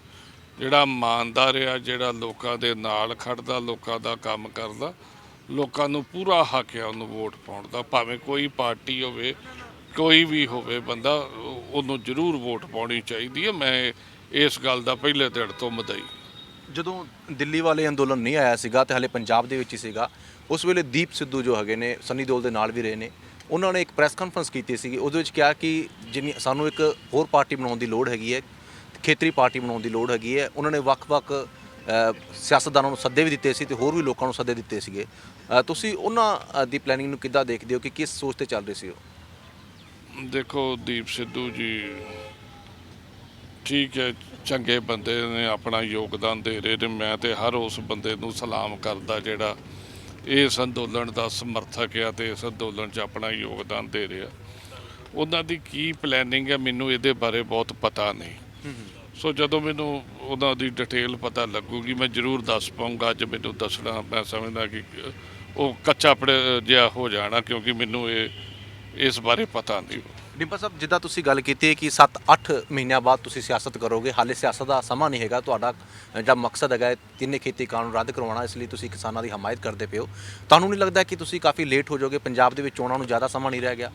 ਜਿਹੜਾ ਇਮਾਨਦਾਰ ਆ, ਜਿਹੜਾ ਲੋਕਾਂ ਦੇ ਨਾਲ ਖੜਦਾ, ਲੋਕਾਂ ਦਾ ਕੰਮ ਕਰਦਾ, ਲੋਕਾਂ ਨੂੰ ਪੂਰਾ ਹੱਕ ਆ ਉਹਨੂੰ ਵੋਟ ਪਾਉਣ ਦਾ। ਭਾਵੇਂ ਕੋਈ ਪਾਰਟੀ ਹੋਵੇ, ਕੋਈ ਵੀ ਹੋਵੇ ਬੰਦਾ, ਉਹਨੂੰ ਜ਼ਰੂਰ ਵੋਟ ਪਾਉਣੀ ਚਾਹੀਦੀ ਹੈ। ਮੈਂ ਇਸ ਗੱਲ ਦਾ ਪਹਿਲੇ ਦਿਨ ਤੋਂ ਮਦਈ। ਜਦੋਂ ਦਿੱਲੀ ਵਾਲੇ ਅੰਦੋਲਨ ਨਹੀਂ ਆਇਆ ਸੀਗਾ ਤੇ ਹਲੇ ਪੰਜਾਬ ਦੇ ਵਿੱਚ ਹੀ ਸੀਗਾ, ਉਸ ਵੇਲੇ ਦੀਪ ਸਿੱਧੂ ਜੋ ਹੈਗੇ ਨੇ, ਸਨੀ ਦਿਓਲ ਦੇ ਨਾਲ ਵੀ ਰਹੇ ਨੇ, ਉਹਨਾਂ ਨੇ ਇੱਕ ਪ੍ਰੈਸ ਕਾਨਫਰੰਸ ਕੀਤੀ ਸੀਗੀ। ਉਹਦੇ ਵਿੱਚ ਕਿਹਾ ਕਿ ਜਿੰਨੀ ਸਾਨੂੰ ਇੱਕ ਹੋਰ ਪਾਰਟੀ ਬਣਾਉਣ ਦੀ ਲੋੜ ਹੈਗੀ ਹੈ, ਖੇਤਰੀ ਪਾਰਟੀ ਬਣਾਉਣ ਦੀ ਲੋੜ ਹੈਗੀ ਹੈ। ਉਹਨਾਂ ਨੇ ਵੱਖ-ਵੱਖ ਸਿਆਸਤਦਾਨਾਂ ਨੂੰ ਸੱਦੇ ਵੀ ਦਿੱਤੇ ਸੀ ਤੇ ਹੋਰ ਵੀ ਲੋਕਾਂ ਨੂੰ ਸੱਦੇ ਦਿੱਤੇ ਸੀਗੇ। ਤੁਸੀਂ ਉਹਨਾਂ ਦੀ ਪਲੈਨਿੰਗ ਨੂੰ ਕਿੱਦਾਂ ਦੇਖਦੇ ਹੋ ਕਿ ਕਿਸ ਸੋਚ ਤੇ ਚੱਲ ਰਹੇ ਸੀ ਉਹ? ਦੇਖੋ, ਦੀਪ ਸਿੱਧੂ ਜੀ ਠੀਕ ਹੈ, ਚੰਗੇ ਬੰਦੇ ਨੇ, ਆਪਣਾ ਯੋਗਦਾਨ ਦੇ ਰਹੇ ਨੇ। ਮੈਂ ਤੇ ਹਰ ਉਸ ਬੰਦੇ ਨੂੰ ਸਲਾਮ ਕਰਦਾ ਜਿਹੜਾ ਇਸ ਅੰਦੋਲਨ ਦਾ ਸਮਰਥਕ ਆ ਤੇ ਇਸ ਅੰਦੋਲਨ 'ਚ ਆਪਣਾ ਯੋਗਦਾਨ ਦੇ ਰਿਹਾ। ਉਹਨਾਂ ਦੀ ਕੀ ਪਲੈਨਿੰਗ ਹੈ ਮੈਨੂੰ ਇਹਦੇ ਬਾਰੇ ਬਹੁਤ ਪਤਾ ਨਹੀਂ। ਸੋ ਜਦੋਂ ਮੈਨੂੰ ਉਹਨਾਂ ਦੀ ਡਿਟੇਲ ਪਤਾ ਲੱਗੂਗੀ ਮੈਂ ਜ਼ਰੂਰ ਦੱਸ ਪਾਊਂਗਾ। ਅੱਜ ਮੈਨੂੰ ਦੱਸਣਾ ਮੈਂ ਸਮਝਦਾ ਕਿ ਉਹ ਕੱਚਾ ਜਿਹਾ ਹੋ ਜਾਣਾ, ਕਿਉਂਕਿ ਮੈਨੂੰ ਇਸ ਬਾਰੇ ਪਤਾ ਨਹੀਂ। ਡਿੰਪਲ ਸਾਹਿਬ, ਜਿੱਦਾਂ ਤੁਸੀਂ ਗੱਲ ਕੀਤੀ ਹੈ ਕਿ 7-8 ਮਹੀਨਿਆਂ ਬਾਅਦ ਤੁਸੀਂ ਸਿਆਸਤ ਕਰੋਗੇ, ਹਾਲੇ ਸਿਆਸਤ ਦਾ ਸਮਾਂ ਨਹੀਂ ਹੈਗਾ। ਤੁਹਾਡਾ ਜਿਹੜਾ ਮਕਸਦ ਹੈਗਾ ਤਿੰਨੇ ਖੇਤੀ ਕਾਨੂੰਨ ਰੱਦ ਕਰਵਾਉਣਾ, ਇਸ ਲਈ ਤੁਸੀਂ ਕਿਸਾਨਾਂ ਦੀ ਹਮਾਇਤ ਕਰਦੇ ਪਏ ਹੋ। ਤੁਹਾਨੂੰ ਨਹੀਂ ਲੱਗਦਾ ਕਿ ਤੁਸੀਂ ਕਾਫੀ ਲੇਟ ਹੋ ਜਾਓਗੇ? ਪੰਜਾਬ ਦੇ ਵਿੱਚ ਚੋਣਾਂ ਨੂੰ ਜ਼ਿਆਦਾ ਸਮਾਂ ਨਹੀਂ ਰਹਿ ਗਿਆ,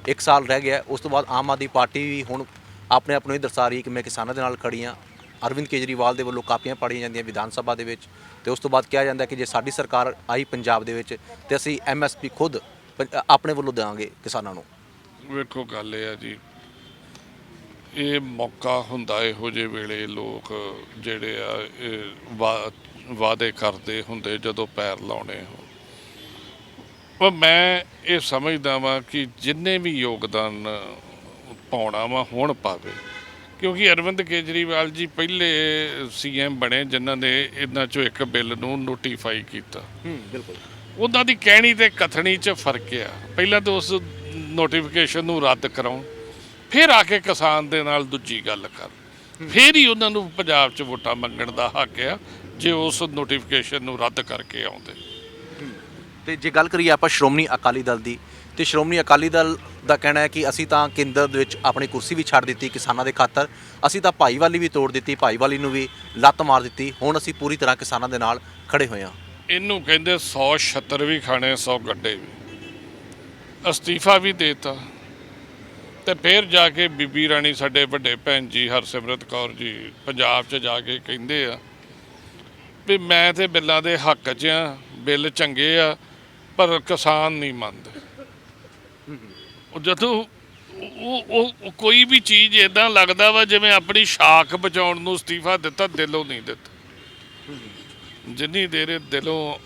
1 ਸਾਲ ਰਹਿ ਗਿਆ। ਉਸ ਤੋਂ ਬਾਅਦ ਆਮ ਆਦਮੀ ਪਾਰਟੀ ਵੀ ਹੁਣ ਆਪਣੇ ਆਪ ਨੂੰ ਇਹ ਦਰਸਾ ਰਹੀ ਕਿ ਮੈਂ ਕਿਸਾਨਾਂ ਦੇ ਨਾਲ ਖੜੀ ਹਾਂ। ਅਰਵਿੰਦ ਕੇਜਰੀਵਾਲ ਦੇ ਵੱਲੋਂ ਕਾਪੀਆਂ ਪਾੜੀਆਂ ਜਾਂਦੀਆਂ ਵਿਧਾਨ ਸਭਾ ਦੇ ਵਿੱਚ, ਤੇ ਉਸ ਤੋਂ ਬਾਅਦ ਕਿਹਾ ਜਾਂਦਾ ਕਿ ਜੇ ਸਾਡੀ ਸਰਕਾਰ ਆਈ ਪੰਜਾਬ ਦੇ ਵਿੱਚ ਤੇ ਅਸੀਂ MSP ਖੁਦ ਆਪਣੇ ਵੱਲੋਂ ਦੇਵਾਂਗੇ ਕਿਸਾਨਾਂ ਨੂੰ। ਵੇਖੋ, ਗੱਲ ਇਹ ਆ ਜੀ, ਇਹ ਮੌਕਾ ਹੁੰਦਾ ਇਹੋ ਜਿਹੇ ਵੇਲੇ ਲੋਕ ਜਿਹੜੇ ਆ ਇਹ ਵਾਅਦੇ ਕਰਦੇ ਹੁੰਦੇ ਜਦੋਂ ਪੈਰ ਲਾਉਣੇ ਹੋ। ਪਰ ਮੈਂ ਇਹ ਸਮਝਦਾ ਵਾਂ ਕਿ ਜਿੰਨੇ ਵੀ ਯੋਗਦਾਨ ਪਾਉਣਾ ਵਾ ਹੁਣ ਪਾਵੇ, ਕਿਉਂਕਿ ਅਰਵਿੰਦ ਕੇਜਰੀਵਾਲ ਜੀ ਪਹਿਲੇ CM ਬਣੇ ਜਿਨ੍ਹਾਂ ਨੇ ਇਹਨਾਂ 'ਚੋਂ ਇੱਕ ਬਿੱਲ ਨੂੰ ਨੋਟੀਫਾਈ ਕੀਤਾ। ਬਿਲਕੁਲ, ਉਹਨਾਂ ਦੀ ਕਹਿਣੀ ਤੇ ਕਥਨੀ 'ਚ ਫਰਕ ਆ। ਪਹਿਲਾਂ ਤਾਂ ਉਸ ਨੋਟੀਫਿਕੇਸ਼ਨ ਨੂੰ ਰੱਦ ਕਰਾਉਣ, ਫਿਰ ਆ ਕੇ ਕਿਸਾਨ ਦੇ ਨਾਲ ਦੂਜੀ ਗੱਲ ਕਰ, ਫਿਰ ਹੀ ਉਹਨਾਂ ਨੂੰ ਪੰਜਾਬ 'ਚ ਵੋਟਾਂ ਮੰਗਣ ਦਾ ਹੱਕ ਆ ਜੇ ਉਸ ਨੋਟੀਫਿਕੇਸ਼ਨ ਨੂੰ ਰੱਦ ਕਰਕੇ ਆਉਂਦੇ। ਤੇ ਜੇ ਗੱਲ ਕਰੀਏ ਆਪਾਂ ਸ਼੍ਰੋਮਣੀ ਅਕਾਲੀ ਦਲ ਦੀ, ਤੇ ਸ਼੍ਰੋਮਣੀ ਅਕਾਲੀ ਦਲ ਦਾ ਕਹਿਣਾ ਹੈ ਕਿ ਅਸੀਂ ਤਾਂ ਕੇਂਦਰ ਦੇ ਵਿੱਚ ਆਪਣੀ ਕੁਰਸੀ ਵੀ ਛੱਡ ਦਿੱਤੀ ਕਿਸਾਨਾਂ ਦੇ ਖਾਤਰ, ਅਸੀਂ ਤਾਂ ਭਾਈਵਾਲੀ ਵੀ ਤੋੜ ਦਿੱਤੀ, ਭਾਈਵਾਲੀ ਨੂੰ ਵੀ ਲੱਤ ਮਾਰ ਦਿੱਤੀ, ਹੁਣ ਅਸੀਂ ਪੂਰੀ ਤਰ੍ਹਾਂ ਕਿਸਾਨਾਂ ਦੇ ਨਾਲ ਖੜੇ ਹੋਏ ਹਾਂ। ਇਹਨੂੰ ਕਹਿੰਦੇ 100 ਛੱਤਰ ਵੀ ਖਾਣੇ, 100 ਗੱਡੇ ਵੀ। ਅਸਤੀਫਾ ਵੀ ਦੇਤਾ ਤੇ ਫਿਰ ਜਾ ਕੇ ਬੀਬੀ ਰਾਣੀ, ਸਾਡੇ ਵੱਡੇ ਭੈਣ ਜੀ ਹਰਸਿਮਰਤ ਕੌਰ ਜੀ, ਪੰਜਾਬ 'ਚ ਜਾ ਕੇ ਕਹਿੰਦੇ ਆ ਵੀ ਮੈਂ ਤੇ ਬਿੱਲਾਂ ਦੇ ਹੱਕ 'ਚ ਆ, ਬਿੱਲ ਚੰਗੇ ਆ, ਪਰ ਕਿਸਾਨ ਨਹੀਂ ਮੰਨਦੇ। ਜਦੋਂ ਉਹ ਕੋਈ ਵੀ ਚੀਜ਼ ਇੱਦਾਂ ਲੱਗਦਾ ਵਾ ਜਿਵੇਂ ਆਪਣੀ ਸ਼ਾਖ ਬਚਾਉਣ ਨੂੰ ਅਸਤੀਫਾ ਦਿੱਤਾ, ਦਿਲੋਂ ਨਹੀਂ ਦਿੱਤਾ। ਜਿੰਨੀ ਦੇਰ ਦਿਲੋਂ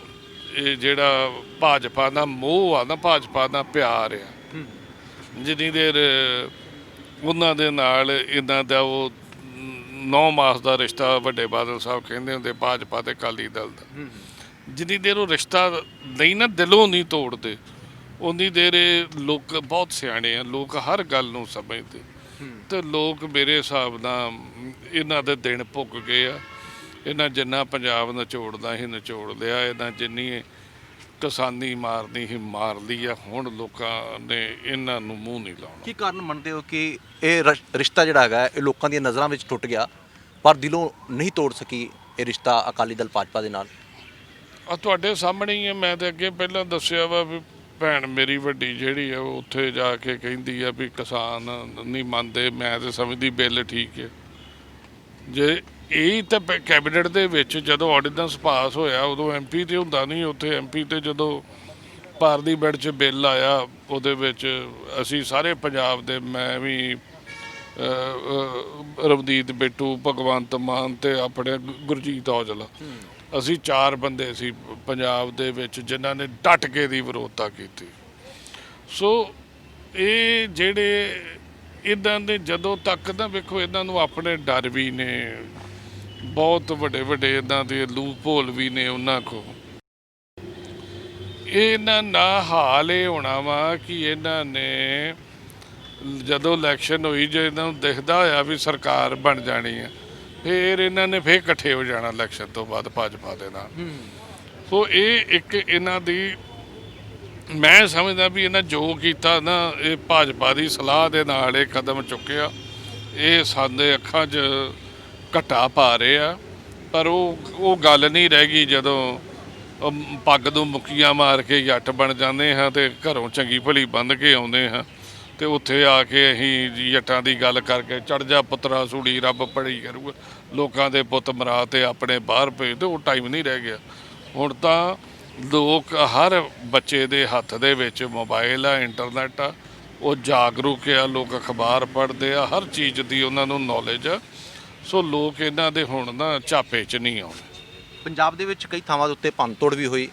ਇਹ ਜਿਹੜਾ ਭਾਜਪਾ ਦਾ ਮੋਹ ਆ ਨਾ, ਭਾਜਪਾ ਦਾ ਪਿਆਰ ਆ, ਜਿੰਨੀ ਦੇਰ ਉਹਨਾਂ ਦੇ ਨਾਲ ਇਹਨਾਂ ਦਾ ਉਹ 9 ਮਾਸ ਦਾ ਰਿਸ਼ਤਾ, ਵੱਡੇ ਬਾਦਲ ਸਾਹਿਬ ਕਹਿੰਦੇ ਹੁੰਦੇ ਭਾਜਪਾ ਤੇ ਅਕਾਲੀ ਦਲ ਦਾ, ਜਿੰਨੀ ਦੇਰ ਉਹ ਰਿਸ਼ਤਾ ਨਹੀਂ ਨਾ ਦਿਲੋਂ ਨਹੀਂ ਤੋੜਦੇ, ਉਨੀ ਦੇਰ ਇਹ ਲੋਕ ਬਹੁਤ ਸਿਆਣੇ ਆ, ਲੋਕ ਹਰ ਗੱਲ ਨੂੰ ਸਮਝਦੇ। ਤੇ ਲੋਕ ਮੇਰੇ ਹਿਸਾਬ ਨਾਲ ਇਹਨਾਂ ਦੇ ਦਿਨ ਭੁੱਗ ਗਏ ਆ। ਇਹਨਾਂ ਜਿੰਨਾ ਪੰਜਾਬ ਨਿਚੋੜਦਾ ਸੀ ਨਿਚੋੜ ਲਿਆ, ਇਹਨਾਂ ਜਿੰਨੀ ਕਿਸਾਨੀ ਮਾਰਨੀ ਸੀ ਮਾਰ ਲਈ ਆ। ਹੁਣ ਲੋਕਾਂ ਨੇ ਇਹਨਾਂ ਨੂੰ ਮੂੰਹ ਨਹੀਂ ਲਾਉਣਾ। ਕੀ ਕਾਰਨ ਮੰਨਦੇ ਹੋ ਕਿ ਇਹ ਰਿਸ਼ਤਾ ਜਿਹੜਾ ਹੈਗਾ ਇਹ ਲੋਕਾਂ ਦੀਆਂ ਨਜ਼ਰਾਂ ਵਿੱਚ ਟੁੱਟ ਗਿਆ, ਪਰ ਦਿਲੋਂ ਨਹੀਂ ਤੋੜ ਸਕੀ ਇਹ ਰਿਸ਼ਤਾ ਅਕਾਲੀ ਦਲ ਭਾਜਪਾ ਦੇ ਨਾਲ? ਆ ਤੁਹਾਡੇ ਸਾਹਮਣੇ ਹੀ ਹੈ। ਮੈਂ ਤਾਂ ਅੱਗੇ ਪਹਿਲਾਂ ਦੱਸਿਆ ਵਾ ਵੀ ਭੈਣ ਮੇਰੀ ਵੱਡੀ ਜਿਹੜੀ ਆ ਉਹ ਉੱਥੇ ਜਾ ਕੇ ਕਹਿੰਦੀ ਆ ਵੀ ਕਿਸਾਨ ਨਹੀਂ ਮੰਨਦੇ। ਮੈਂ ਤਾਂ ਸਮਝਦੀ ਬਿੱਲ ਠੀਕ ਹੈ। ਜੇ ਇਹ ਤਾਂ ਕੈਬਨਿਟ ਦੇ ਵਿੱਚ ਜਦੋਂ ਆਰਡੀਨੈਂਸ ਪਾਸ ਹੋਇਆ ਉਦੋਂ MP ਤੇ ਹੁੰਦਾ ਨਹੀਂ, ਉੱਥੇ MP ਤੇ ਜਦੋਂ ਪਾਰਲੀਮੈਂਟ 'ਚ ਬਿੱਲ ਆਇਆ ਉਹਦੇ ਵਿੱਚ ਅਸੀਂ ਸਾਰੇ ਪੰਜਾਬ ਦੇ, ਮੈਂ ਵੀ, ਰਵਨੀਤ ਬਿੱਟੂ, ਭਗਵੰਤ ਮਾਨ ਤੇ ਆਪਣੇ ਗੁਰਜੀਤ ਔਜਲਾ, ਅਸੀਂ 4 ਬੰਦੇ ਸੀ ਪੰਜਾਬ ਦੇ ਵਿੱਚ ਜਿਨ੍ਹਾਂ ਨੇ ਡਟ ਕੇ ਦੀ ਵਿਰੋਧਤਾ ਕੀਤੀ। ਸੋ ਇਹ ਜਿਹੜੇ ਇੱਦਾਂ ਦੇ ਜਦੋਂ ਤੱਕ ਨਾ, ਵੇਖੋ ਇਹਨਾਂ ਨੂੰ ਆਪਣੇ ਡਰ ਵੀ ਨੇ, ਬਹੁਤ ਵੱਡੇ ਵੱਡੇ ਇੱਦਾਂ ਦੇ ਲੂਪ ਹੋਲ ਵੀ ਨੇ ਉਹਨਾਂ ਕੋਲ। ਇਹਨਾਂ ਨਾ ਹਾਲ ਇਹ ਹੋਣਾ ਵਾ ਕਿ ਇਹਨਾਂ ਨੇ ਜਦੋਂ ਇਲੈਕਸ਼ਨ ਹੋਈ, ਜੇ ਇਹਨਾਂ ਨੂੰ ਦਿਖਦਾ ਹੋਇਆ ਵੀ ਸਰਕਾਰ ਬਣ ਜਾਣੀ ਹੈ, ਫਿਰ ਇਹਨਾਂ ਨੇ ਫਿਰ ਇਕੱਠੇ ਹੋ ਜਾਣਾ ਇਲੈਕਸ਼ਨ ਤੋਂ ਬਾਅਦ ਭਾਜਪਾ ਦੇ ਨਾਲ। ਸੋ ਇਹ ਇੱਕ ਇਹਨਾਂ ਦੀ ਮੈਂ ਸਮਝਦਾ ਵੀ ਇਹਨਾਂ ਜੋ ਕੀਤਾ ਨਾ, ਇਹ ਭਾਜਪਾ ਦੀ ਸਲਾਹ ਦੇ ਨਾਲ ਇਹ ਕਦਮ ਚੁੱਕਿਆ। ਇਹ ਸਾਡੇ ਅੱਖਾਂ 'ਚ ਘੱਟਾ ਪਾ ਰਹੇ ਆ, ਪਰ ਉਹ ਗੱਲ ਨਹੀਂ ਰਹਿ ਗਈ ਜਦੋਂ ਪੱਗ ਨੂੰ ਮੁੱਕੀਆਂ ਮਾਰ ਕੇ ਜੱਟ ਬਣ ਜਾਂਦੇ ਹਾਂ ਤੇ ਘਰੋਂ ਚੰਗੀ ਭਲੀ ਬੰਨ੍ਹ ਕੇ ਆਉਂਦੇ ਹਾਂ ਤੇ ਉੱਥੇ ਆ ਕੇ ਅਸੀਂ ਜੱਟਾਂ ਦੀ ਗੱਲ ਕਰਕੇ ਚੜ ਜਾ ਪੁੱਤਰਾ ਸੂੜੀ ਰੱਬ ਪੜੀ ਕਰੂਗਾ, ਲੋਕਾਂ ਦੇ ਪੁੱਤ ਮਰਾ ਤੇ ਆਪਣੇ ਬਾਹਰ ਭੇਜ ਤੇ ਉਹ ਟਾਈਮ ਨਹੀਂ ਰਹਿ ਗਿਆ। ਹੁਣ ਤਾਂ ਲੋਕ, ਹਰ ਬੱਚੇ ਦੇ ਹੱਥ ਦੇ ਵਿੱਚ ਮੋਬਾਈਲ ਆ, ਇੰਟਰਨੈਟ ਆ, ਉਹ ਜਾਗਰੂਕ ਆ, ਲੋਕ ਅਖਬਾਰ ਪੜ੍ਹਦੇ ਆ, ਹਰ ਚੀਜ਼ ਦੀ ਉਹਨਾਂ ਨੂੰ ਨੌਲੇਜ ਆ। ਸੋ ਲੋਕ ਇਹਨਾਂ ਦੇ ਹੁਣ ਨਾ ਝਾਪੇ 'ਚ ਨਹੀਂ ਆਉਣੇ। ਪੰਜਾਬ ਦੇ ਵਿੱਚ ਕਈ ਥਾਵਾਂ ਦੇ ਉੱਤੇ ਭੰਨਤੋੜ ਵੀ ਹੋਈ,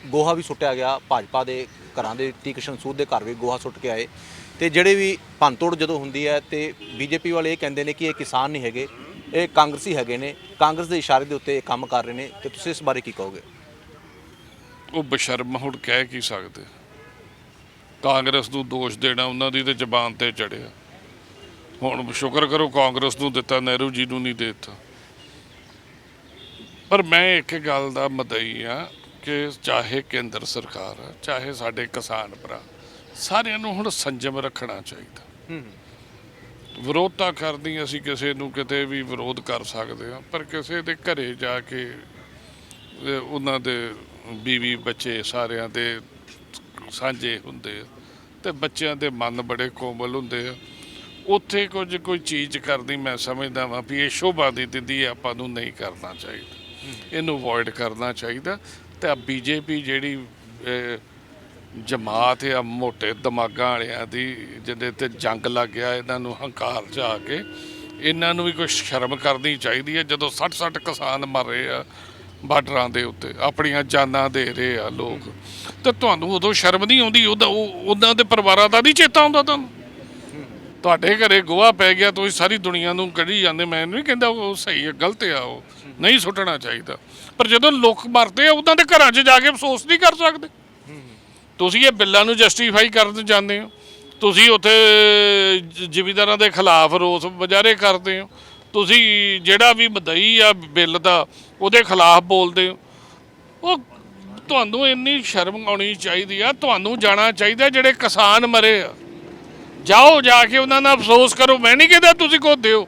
ਗੋਹਾ ਵੀ ਸੁੱਟਿਆ ਗਿਆ। ਭਾਜਪਾ ਦੇ ਘਰਾਂ ਦੇ ਕ੍ਰਿਸ਼ਨ ਸੂਦ ਦੇ ਘਰ ਵੀ ਗੋਹਾ ਸੁੱਟ ਕੇ ਆਏ। ਤੇ ਜਿਹੜੇ ਵੀ ਭੰਨਤੋੜ ਜਦੋਂ ਹੁੰਦੀ ਹੈ ਤੇ ਬੀਜੇਪੀ ਵਾਲੇ ਇਹ ਕਹਿੰਦੇ ਨੇ ਕਿ ਇਹ ਕਿਸਾਨ ਨਹੀਂ ਹੈਗੇ, ਇਹ ਕਾਂਗਰਸੀ ਹੈਗੇ ਨੇ, ਕਾਂਗਰਸ ਦੇ ਇਸ਼ਾਰੇ ਦੇ ਉੱਤੇ ਇਹ ਕੰਮ ਕਰ ਰਹੇ ਨੇ। ਤੇ ਤੁਸੀਂ ਇਸ ਬਾਰੇ ਕੀ ਕਹੋਗੇ? ਉਹ ਬਸ਼ਰਮ ਹੁਣ ਕਹਿ ਕੀ ਸਕਦੇ? ਕਾਂਗਰਸ ਨੂੰ ਦੋਸ਼ ਦੇਣਾ ਉਹਨਾਂ ਦੀ ਤੇ ਜ਼ਬਾਨ ਤੇ ਚੜਿਆ। ਹੁਣ ਸ਼ੁਕਰ ਕਰੋ ਕਾਂਗਰਸ ਨੂੰ ਦਿੱਤਾ, ਨਹਿਰੂ ਜੀ ਨੂੰ ਨਹੀਂ ਦੇ ਦਿੱਤਾ। ਪਰ ਮੈਂ ਇੱਕ ਗੱਲ ਦਾ ਮਦਈ ਆ ਕਿ ਚਾਹੇ ਕੇਂਦਰ ਸਰਕਾਰ ਆ, ਚਾਹੇ ਸਾਡੇ ਕਿਸਾਨ ਭਰਾ, ਸਾਰਿਆਂ ਨੂੰ ਹੁਣ ਸੰਜਮ ਰੱਖਣਾ ਚਾਹੀਦਾ। ਵਿਰੋਧਤਾ ਕਰਨੀ, ਅਸੀਂ ਕਿਸੇ ਨੂੰ ਕਿਤੇ ਵੀ ਵਿਰੋਧ ਕਰ ਸਕਦੇ ਹਾਂ, ਪਰ ਕਿਸੇ ਦੇ ਘਰੇ ਜਾ ਕੇ ਉਹਨਾਂ ਦੇ ਬੀਵੀ ਬੱਚੇ ਸਾਰਿਆਂ ਦੇ ਸਾਂਝੇ ਹੁੰਦੇ ਆ ਤੇ ਬੱਚਿਆਂ ਦੇ ਮਨ ਬੜੇ ਕੋਮਲ ਹੁੰਦੇ ਆ। ਉੱਥੇ ਕੋਈ ਚੀਜ਼ ਕਰਨੀ, ਮੈਂ ਸਮਝਦਾ ਵਾਂ ਵੀ ਇਹ ਸ਼ੋਭਾ ਦੀ ਦਿੰਦੀ ਹੈ, ਆਪਾਂ ਨੂੰ ਨਹੀਂ ਕਰਨਾ ਚਾਹੀਦਾ, ਇਹਨੂੰ ਅਵੋਇਡ ਕਰਨਾ ਚਾਹੀਦਾ। ਤੇ ਬੀਜੇਪੀ ਜਿਹੜੀ ਜਮਾਤ ਆ ਮੋਟੇ ਦਿਮਾਗਾਂ ਵਾਲਿਆਂ ਦੀ, ਜਿਹਦੇ ਤੇ ਜੰਗ ਲੱਗ ਗਿਆ, ਇਹਨਾਂ ਨੂੰ ਹੰਕਾਰ 'ਚ ਆ ਕੇ ਇਹਨਾਂ ਨੂੰ ਵੀ ਕੋਈ ਸ਼ਰਮ ਕਰਨੀ ਚਾਹੀਦੀ ਹੈ। ਜਦੋਂ 60 ਕਿਸਾਨ ਮਰ ਰਹੇ ਆ ਬਾਰਡਰਾਂ ਦੇ ਉੱਤੇ, ਆਪਣੀਆਂ ਜਾਨਾਂ ਦੇ ਰਹੇ ਆ ਲੋਕ, ਤੇ ਤੁਹਾਨੂੰ ਉਦੋਂ ਸ਼ਰਮ ਨਹੀਂ ਆਉਂਦੀ? ਉਹਨਾਂ ਦੇ ਪਰਿਵਾਰਾਂ ਦਾ ਨਹੀਂ ਚੇਤਾ ਆਉਂਦਾ ਤੁਹਾਨੂੰ? ਤੁਹਾਡੇ ਘਰੇ ਗੋਹਾ ਪੈ ਗਿਆ, ਤੁਸੀਂ ਸਾਰੀ ਦੁਨੀਆ ਨੂੰ ਕੱਢੀ ਜਾਂਦੇ। ਮੈਂ ਨਹੀਂ ਕਹਿੰਦਾ ਉਹ ਸਹੀ ਹੈ, ਗਲਤ ਆ, ਉਹ ਨਹੀਂ ਸੁੱਟਣਾ ਚਾਹੀਦਾ। ਪਰ ਜਦੋਂ ਲੋਕ ਮਰਦੇ ਆ, ਉਹਨਾਂ ਦੇ ਘਰਾਂ 'ਚ ਜਾ ਕੇ ਅਫਸੋਸ ਨਹੀਂ ਕਰ ਸਕਦੇ? ਤੁਸੀਂ ਇਹ ਬਿੱਲਾਂ ਨੂੰ ਜਸਟੀਫਾਈ ਕਰਨ ਜਾਂਦੇ ਹੋ, ਤੁਸੀਂ ਉੱਥੇ ਜ਼ਿਮੀਂਦਾਰਾਂ ਦੇ ਖਿਲਾਫ ਰੋਸ ਮੁਜ਼ਾਹਰੇ ਕਰਦੇ ਹੋ, ਤੁਸੀਂ ਜਿਹੜਾ ਵੀ ਮਦਈ ਆ ਬਿੱਲ ਦਾ ਉਹਦੇ ਖਿਲਾਫ ਬੋਲਦੇ ਹੋ। ਉਹ ਤੁਹਾਨੂੰ ਇੰਨੀ ਸ਼ਰਮ ਆਉਣੀ ਚਾਹੀਦੀ ਆ। ਤੁਹਾਨੂੰ ਜਾਣਾ ਚਾਹੀਦਾ, ਜਿਹੜੇ ਕਿਸਾਨ ਮਰੇ ਆ, ਜਾਓ ਜਾ ਕੇ ਉਹਨਾਂ ਨਾਲ ਅਫਸੋਸ ਕਰੋ। ਮੈਂ ਨਹੀਂ ਕਹਿੰਦਾ ਤੁਸੀਂ ਕੋ ਦਿਓ,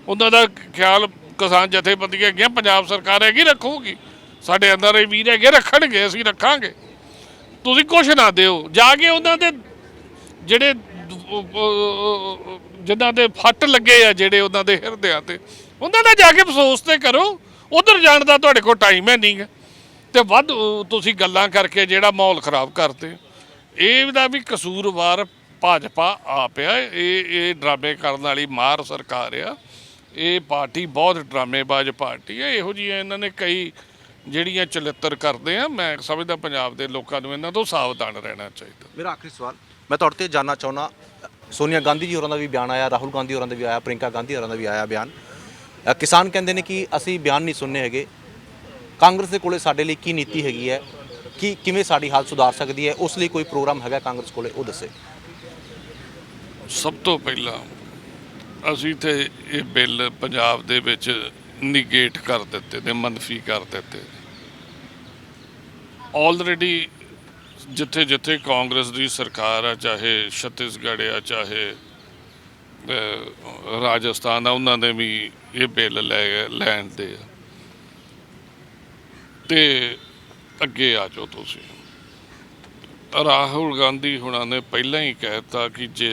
ਉਹਨਾਂ ਦਾ ਖਿਆਲ ਕਿਸਾਨ ਜਥੇਬੰਦੀਆਂ ਹੈਗੀਆਂ, ਪੰਜਾਬ ਸਰਕਾਰ ਹੈਗੀ, ਰੱਖੂਗੀ, ਸਾਡੇ ਅੰਦਰ ਇਹ ਵੀਰ ਹੈਗੇ, ਰੱਖਣਗੇ, ਅਸੀਂ ਰੱਖਾਂਗੇ। ਤੁਸੀਂ ਕੁਛ ਨਾ ਦਿਓ, ਜਾ ਕੇ ਉਹਨਾਂ ਦੇ ਜਿਹੜੇ ਜਿਨ੍ਹਾਂ ਦੇ ਫੱਟ ਲੱਗੇ ਆ, ਜਿਹੜੇ ਉਹਨਾਂ ਦੇ ਹਿਰਦਿਆਂ ਤੇ, ਉਹਨਾਂ ਦਾ ਜਾ ਕੇ ਅਫਸੋਸ ਤੇ ਕਰੋ। ਉਧਰ ਜਾਣ ਦਾ ਤੁਹਾਡੇ ਕੋਲ ਟਾਈਮ ਹੈ ਨਹੀਂ ਗਾ, ਤੇ ਵੱਧ ਤੁਸੀਂ ਗੱਲਾਂ ਕਰਕੇ ਜਿਹੜਾ ਮਾਹੌਲ ਖਰਾਬ ਕਰਦੇ। ਇਹਦਾ ਵੀ ਕਸੂਰਵਾਰ ਭਾਜਪਾ ਆਪ ਆ। ਇਹ ਡਰਾਮੇ ਕਰਨ ਵਾਲੀ ਮਾਰ ਸਰਕਾਰ ਆ। ਇਹ ਪਾਰਟੀ ਬਹੁਤ ਡਰਾਮੇਬਾਜ਼ ਪਾਰਟੀ ਹੈ। ਇਹੋ ਜਿਹੀਆਂ ਇਹਨਾਂ ਨੇ ਕਈ ਜਿਹੜੀਆਂ ਚਲਿੱਤਰ ਕਰਦੇ ਆ। ਮੈਂ ਸਮਝਦਾ ਪੰਜਾਬ ਦੇ ਲੋਕਾਂ ਨੂੰ ਇਹਨਾਂ ਤੋਂ ਸਾਵਧਾਨ ਰਹਿਣਾ ਚਾਹੀਦਾ। ਮੇਰਾ ਆਖਰੀ ਸਵਾਲ ਮੈਂ ਤੁਹਾਡੇ ਤੇ ਜਾਨਣਾ ਚਾਹੁੰਦਾ, ਸੋਨੀਆ ਗਾਂਧੀ ਜੀ ਹੋਰਾਂ ਦਾ ਵੀ ਬਿਆਨ ਆਇਆ, ਰਾਹੁਲ ਗਾਂਧੀ ਹੋਰਾਂ ਦਾ ਵੀ ਆਇਆ, ਪ੍ਰਿੰਕਾ ਗਾਂਧੀ ਹੋਰਾਂ ਦਾ ਵੀ ਆਇਆ ਬਿਆਨ। ਕਿਸਾਨ ਕਹਿੰਦੇ ਨੇ ਕਿ ਅਸੀਂ ਬਿਆਨ ਨਹੀਂ ਸੁਣਨੇ ਹੈਗੇ। ਕਾਂਗਰਸ ਦੇ ਕੋਲੇ ਸਾਡੇ ਲਈ ਕੀ ਨੀਤੀ ਹੈਗੀ ਹੈ, ਕਿ ਕਿਵੇਂ ਸਾਡੀ ਹਾਲਤ ਸੁਧਾਰ ਸਕਦੀ ਹੈ, ਉਸ ਲਈ ਕੋਈ ਪ੍ਰੋਗਰਾਮ ਹੈਗਾ ਕਾਂਗਰਸ ਕੋਲੇ, ਉਹ ਦੱਸੇ। ਸਭ ਤੋਂ ਪਹਿਲਾਂ ਅਸੀਂ ਤੇ ਇਹ ਬਿੱਲ ਪੰਜਾਬ ਦੇ ਵਿੱਚ ਨਿਗੇਟ ਕਰ ਦਿੱਤੇ ਨੇ, ਮਨਫੀ ਕਰ ਦਿੱਤੇ। ਆਲਰੇਡੀ ਜਿੱਥੇ ਜਿੱਥੇ ਕਾਂਗਰਸ ਦੀ ਸਰਕਾਰ ਆ, ਚਾਹੇ ਛੱਤੀਸਗੜ੍ਹ ਆ, ਚਾਹੇ ਰਾਜਸਥਾਨ ਆ, ਉਹਨਾਂ ਨੇ ਵੀ ਇਹ ਬਿੱਲ ਲੈਣ ਦੇ ਆ। ਤੇ ਅੱਗੇ ਆ ਜਾਓ ਤੁਸੀਂ। ਰਾਹੁਲ ਗਾਂਧੀ ਹੁਣਾਂ ਨੇ ਪਹਿਲਾਂ ਹੀ ਕਹਿ ਦਿੱਤਾ ਕਿ ਜੇ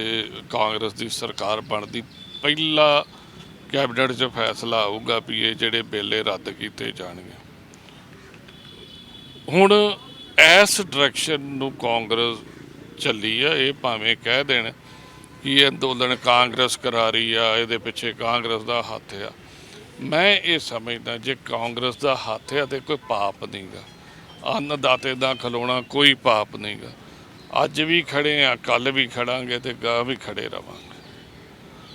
ਕਾਂਗਰਸ ਦੀ ਸਰਕਾਰ ਬਣਦੀ, ਪਹਿਲਾ ਕੈਬਨਿਟ 'ਚ ਫੈਸਲਾ ਆਊਗਾ ਵੀ ਇਹ ਜਿਹੜੇ ਬਿੱਲ ਰੱਦ ਕੀਤੇ ਜਾਣਗੇ। ਹੁਣ ਇਸ ਡਾਇਰੈਕਸ਼ਨ ਨੂੰ ਕਾਂਗਰਸ ਚੱਲੀ ਆ। ਇਹ ਭਾਵੇਂ ਕਹਿ ਦੇਣ ਕਿ ਇਹ ਅੰਦੋਲਨ ਕਾਂਗਰਸ ਕਰਾ ਰਹੀ ਆ, ਇਹਦੇ ਪਿੱਛੇ ਕਾਂਗਰਸ ਦਾ ਹੱਥ ਆ। ਮੈਂ ਇਹ ਸਮਝਦਾ ਜੇ ਕਾਂਗਰਸ ਦਾ ਹੱਥ ਆ ਤੇ ਕੋਈ ਪਾਪ ਨਹੀਂ ਗਾ। ਅੰਨਦਾਤੇ ਦਾ ਖਲੋਣਾ ਕੋਈ ਪਾਪ ਨਹੀਂ ਗਾ। ਅੱਜ ਵੀ ਖੜੇ ਆ, ਕੱਲ੍ਹ ਵੀ ਖੜਾਂਗੇ ਤੇ ਗਾਂ ਵੀ ਖੜੇ ਰਵਾਂਗੇ।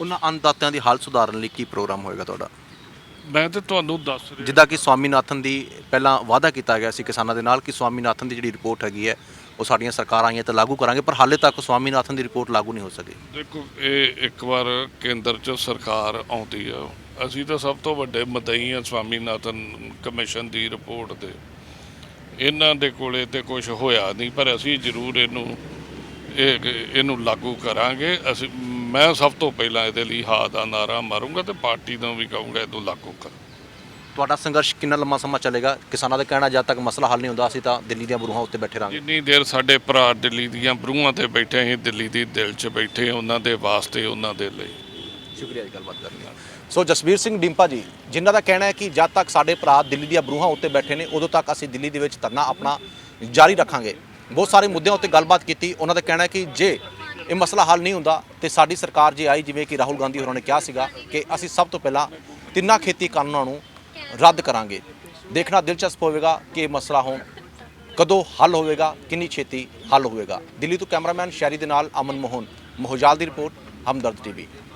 ਉਹਨਾਂ ਅੰਨਦਾਤਿਆਂ ਦੀ ਹਾਲਤ ਸੁਧਾਰਨ ਲਈ ਕੀ ਪ੍ਰੋਗਰਾਮ ਹੋਏਗਾ ਤੁਹਾਡਾ? ਮੈਂ ਤਾਂ ਤੁਹਾਨੂੰ ਦੱਸ ਰਿਹਾ, ਜਿੱਦਾਂ ਕਿ ਸਵਾਮੀਨਾਥਨ ਦੀ ਪਹਿਲਾਂ ਵਾਅਦਾ ਕੀਤਾ ਗਿਆ ਸੀ ਕਿਸਾਨਾਂ ਦੇ ਨਾਲ ਕਿ ਸਵਾਮੀਨਾਥਨ ਦੀ ਜਿਹੜੀ ਰਿਪੋਰਟ ਹੈਗੀ ਹੈ ਉਹ ਸਾਡੀਆਂ ਸਰਕਾਰਾਂ ਆਈਆਂ ਤਾਂ ਲਾਗੂ ਕਰਾਂਗੇ, ਪਰ ਹਾਲੇ ਤੱਕ ਸਵਾਮੀਨਾਥਨ ਦੀ ਰਿਪੋਰਟ ਲਾਗੂ ਨਹੀਂ ਹੋ ਸਕੀ। ਦੇਖੋ ਇਹ ਇੱਕ ਵਾਰ ਕੇਂਦਰ 'ਚ ਸਰਕਾਰ ਆਉਂਦੀ ਆ, ਅਸੀਂ ਤਾਂ ਸਭ ਤੋਂ ਵੱਡੇ ਮਦਈ ਆ ਸਵਾਮੀਨਾਥਨ ਕਮਿਸ਼ਨ ਦੀ ਰਿਪੋਰਟ ਦੇ। ਇਹਨਾਂ ਦੇ ਕੋਲੇ ਤੇ ਕੁਝ ਹੋਇਆ ਨਹੀਂ, ਪਰ ਅਸੀਂ ਜ਼ਰੂਰ ਇਹਨੂੰ ਲਾਗੂ ਕਰਾਂਗੇ। ਮੈਂ ਸਭ ਤੋਂ ਪਹਿਲਾਂ ਇਹਦੇ ਲਈ ਹਾਂ ਦਾ ਨਾਰਾ ਮਾਰੂੰਗਾ ਤੇ ਪਾਰਟੀ ਨੂੰ ਵੀ ਕਹੂੰਗਾ ਇਹਨੂੰ ਲਾਗੂ ਕਰੋ। ਤੁਹਾਡਾ ਸੰਘਰਸ਼ ਕਿੰਨਾ ਲੰਮਾ ਸਮਾਂ ਚੱਲੇਗਾ? ਕਿਸਾਨਾਂ ਦਾ ਕਹਿਣਾ ਜਦ ਤੱਕ ਮਸਲਾ ਹੱਲ ਨਹੀਂ ਹੁੰਦਾ ਅਸੀਂ ਤਾਂ ਦਿੱਲੀ ਦੀਆਂ ਬਰੂਹਾਂ ਉੱਤੇ ਬੈਠੇ ਰਹਾਂਗੇ। ਜਿੰਨੀ ਦੇਰ ਸਾਡੇ ਭਰਾ ਦਿੱਲੀ ਦੀਆਂ ਬਰੂਹਾਂ ਤੇ ਬੈਠੇ, ਅਸੀਂ ਦਿੱਲੀ ਦੀ ਦਿਲ 'ਚ ਬੈਠੇ, ਉਹਨਾਂ ਦੇ ਵਾਸਤੇ, ਉਹਨਾਂ ਦੇ ਲਈ। ਸ਼ੁਕਰੀਆ ਜੀ ਗੱਲਬਾਤ ਕਰਨ ਲਈ। ਸੋ ਜਸਬੀਰ ਸਿੰਘ ਡਿੰਪਾ ਜੀ, ਜਿਨ੍ਹਾਂ ਦਾ ਕਹਿਣਾ ਹੈ ਕਿ ਜਦ ਤੱਕ ਸਾਡੇ ਭਰਾ ਦਿੱਲੀ ਦੀਆਂ ਬਰੂਹਾਂ ਉੱਤੇ ਬੈਠੇ ਨੇ ਉਦੋਂ ਤੱਕ ਅਸੀਂ ਦਿੱਲੀ ਦੇ ਵਿੱਚ ਧਰਨਾ ਆਪਣਾ ਜਾਰੀ ਰੱਖਾਂਗੇ। ਬਹੁਤ ਸਾਰੇ ਮੁੱਦਿਆਂ ਉੱਤੇ ਗੱਲਬਾਤ ਕੀਤੀ। ਉਹਨਾਂ ਦਾ ਕਹਿਣਾ ਹੈ ਕਿ ਜੇ ਇਹ ਮਸਲਾ ਹੱਲ ਨਹੀਂ ਹੁੰਦਾ ਤੇ ਸਾਡੀ ਸਰਕਾਰ ਜੇ ਆਈ, ਜਿਵੇਂ ਕਿ ਰਾਹੁਲ ਗਾਂਧੀ ਹੋਰਾਂ ਨੇ ਕਿਹਾ ਸੀਗਾ ਕਿ ਅਸੀਂ ਸਭ ਤੋਂ ਪਹਿਲਾਂ ਤਿੰਨਾਂ ਖੇਤੀ ਕਾਨੂੰਨਾਂ ਨੂੰ ਰੱਦ ਕਰਾਂਗੇ। ਦੇਖਣਾ ਦਿਲਚਸਪ ਹੋਵੇਗਾ ਕਿ ਇਹ ਮਸਲਾ ਹੁਣ ਕਦੋਂ ਹੱਲ ਹੋਵੇਗਾ, ਕਿੰਨੀ ਛੇਤੀ ਹੱਲ ਹੋਵੇਗਾ। ਦਿੱਲੀ ਤੋਂ ਕੈਮਰਾਮੈਨ ਸ਼ੈਰੀ ਦੇ ਨਾਲ ਅਮਨ ਮੋਹਨ ਮੋਹਜਾਲ ਦੀ ਰਿਪੋਰਟ, ਹਮਦਰਦ ਟੀਵੀ।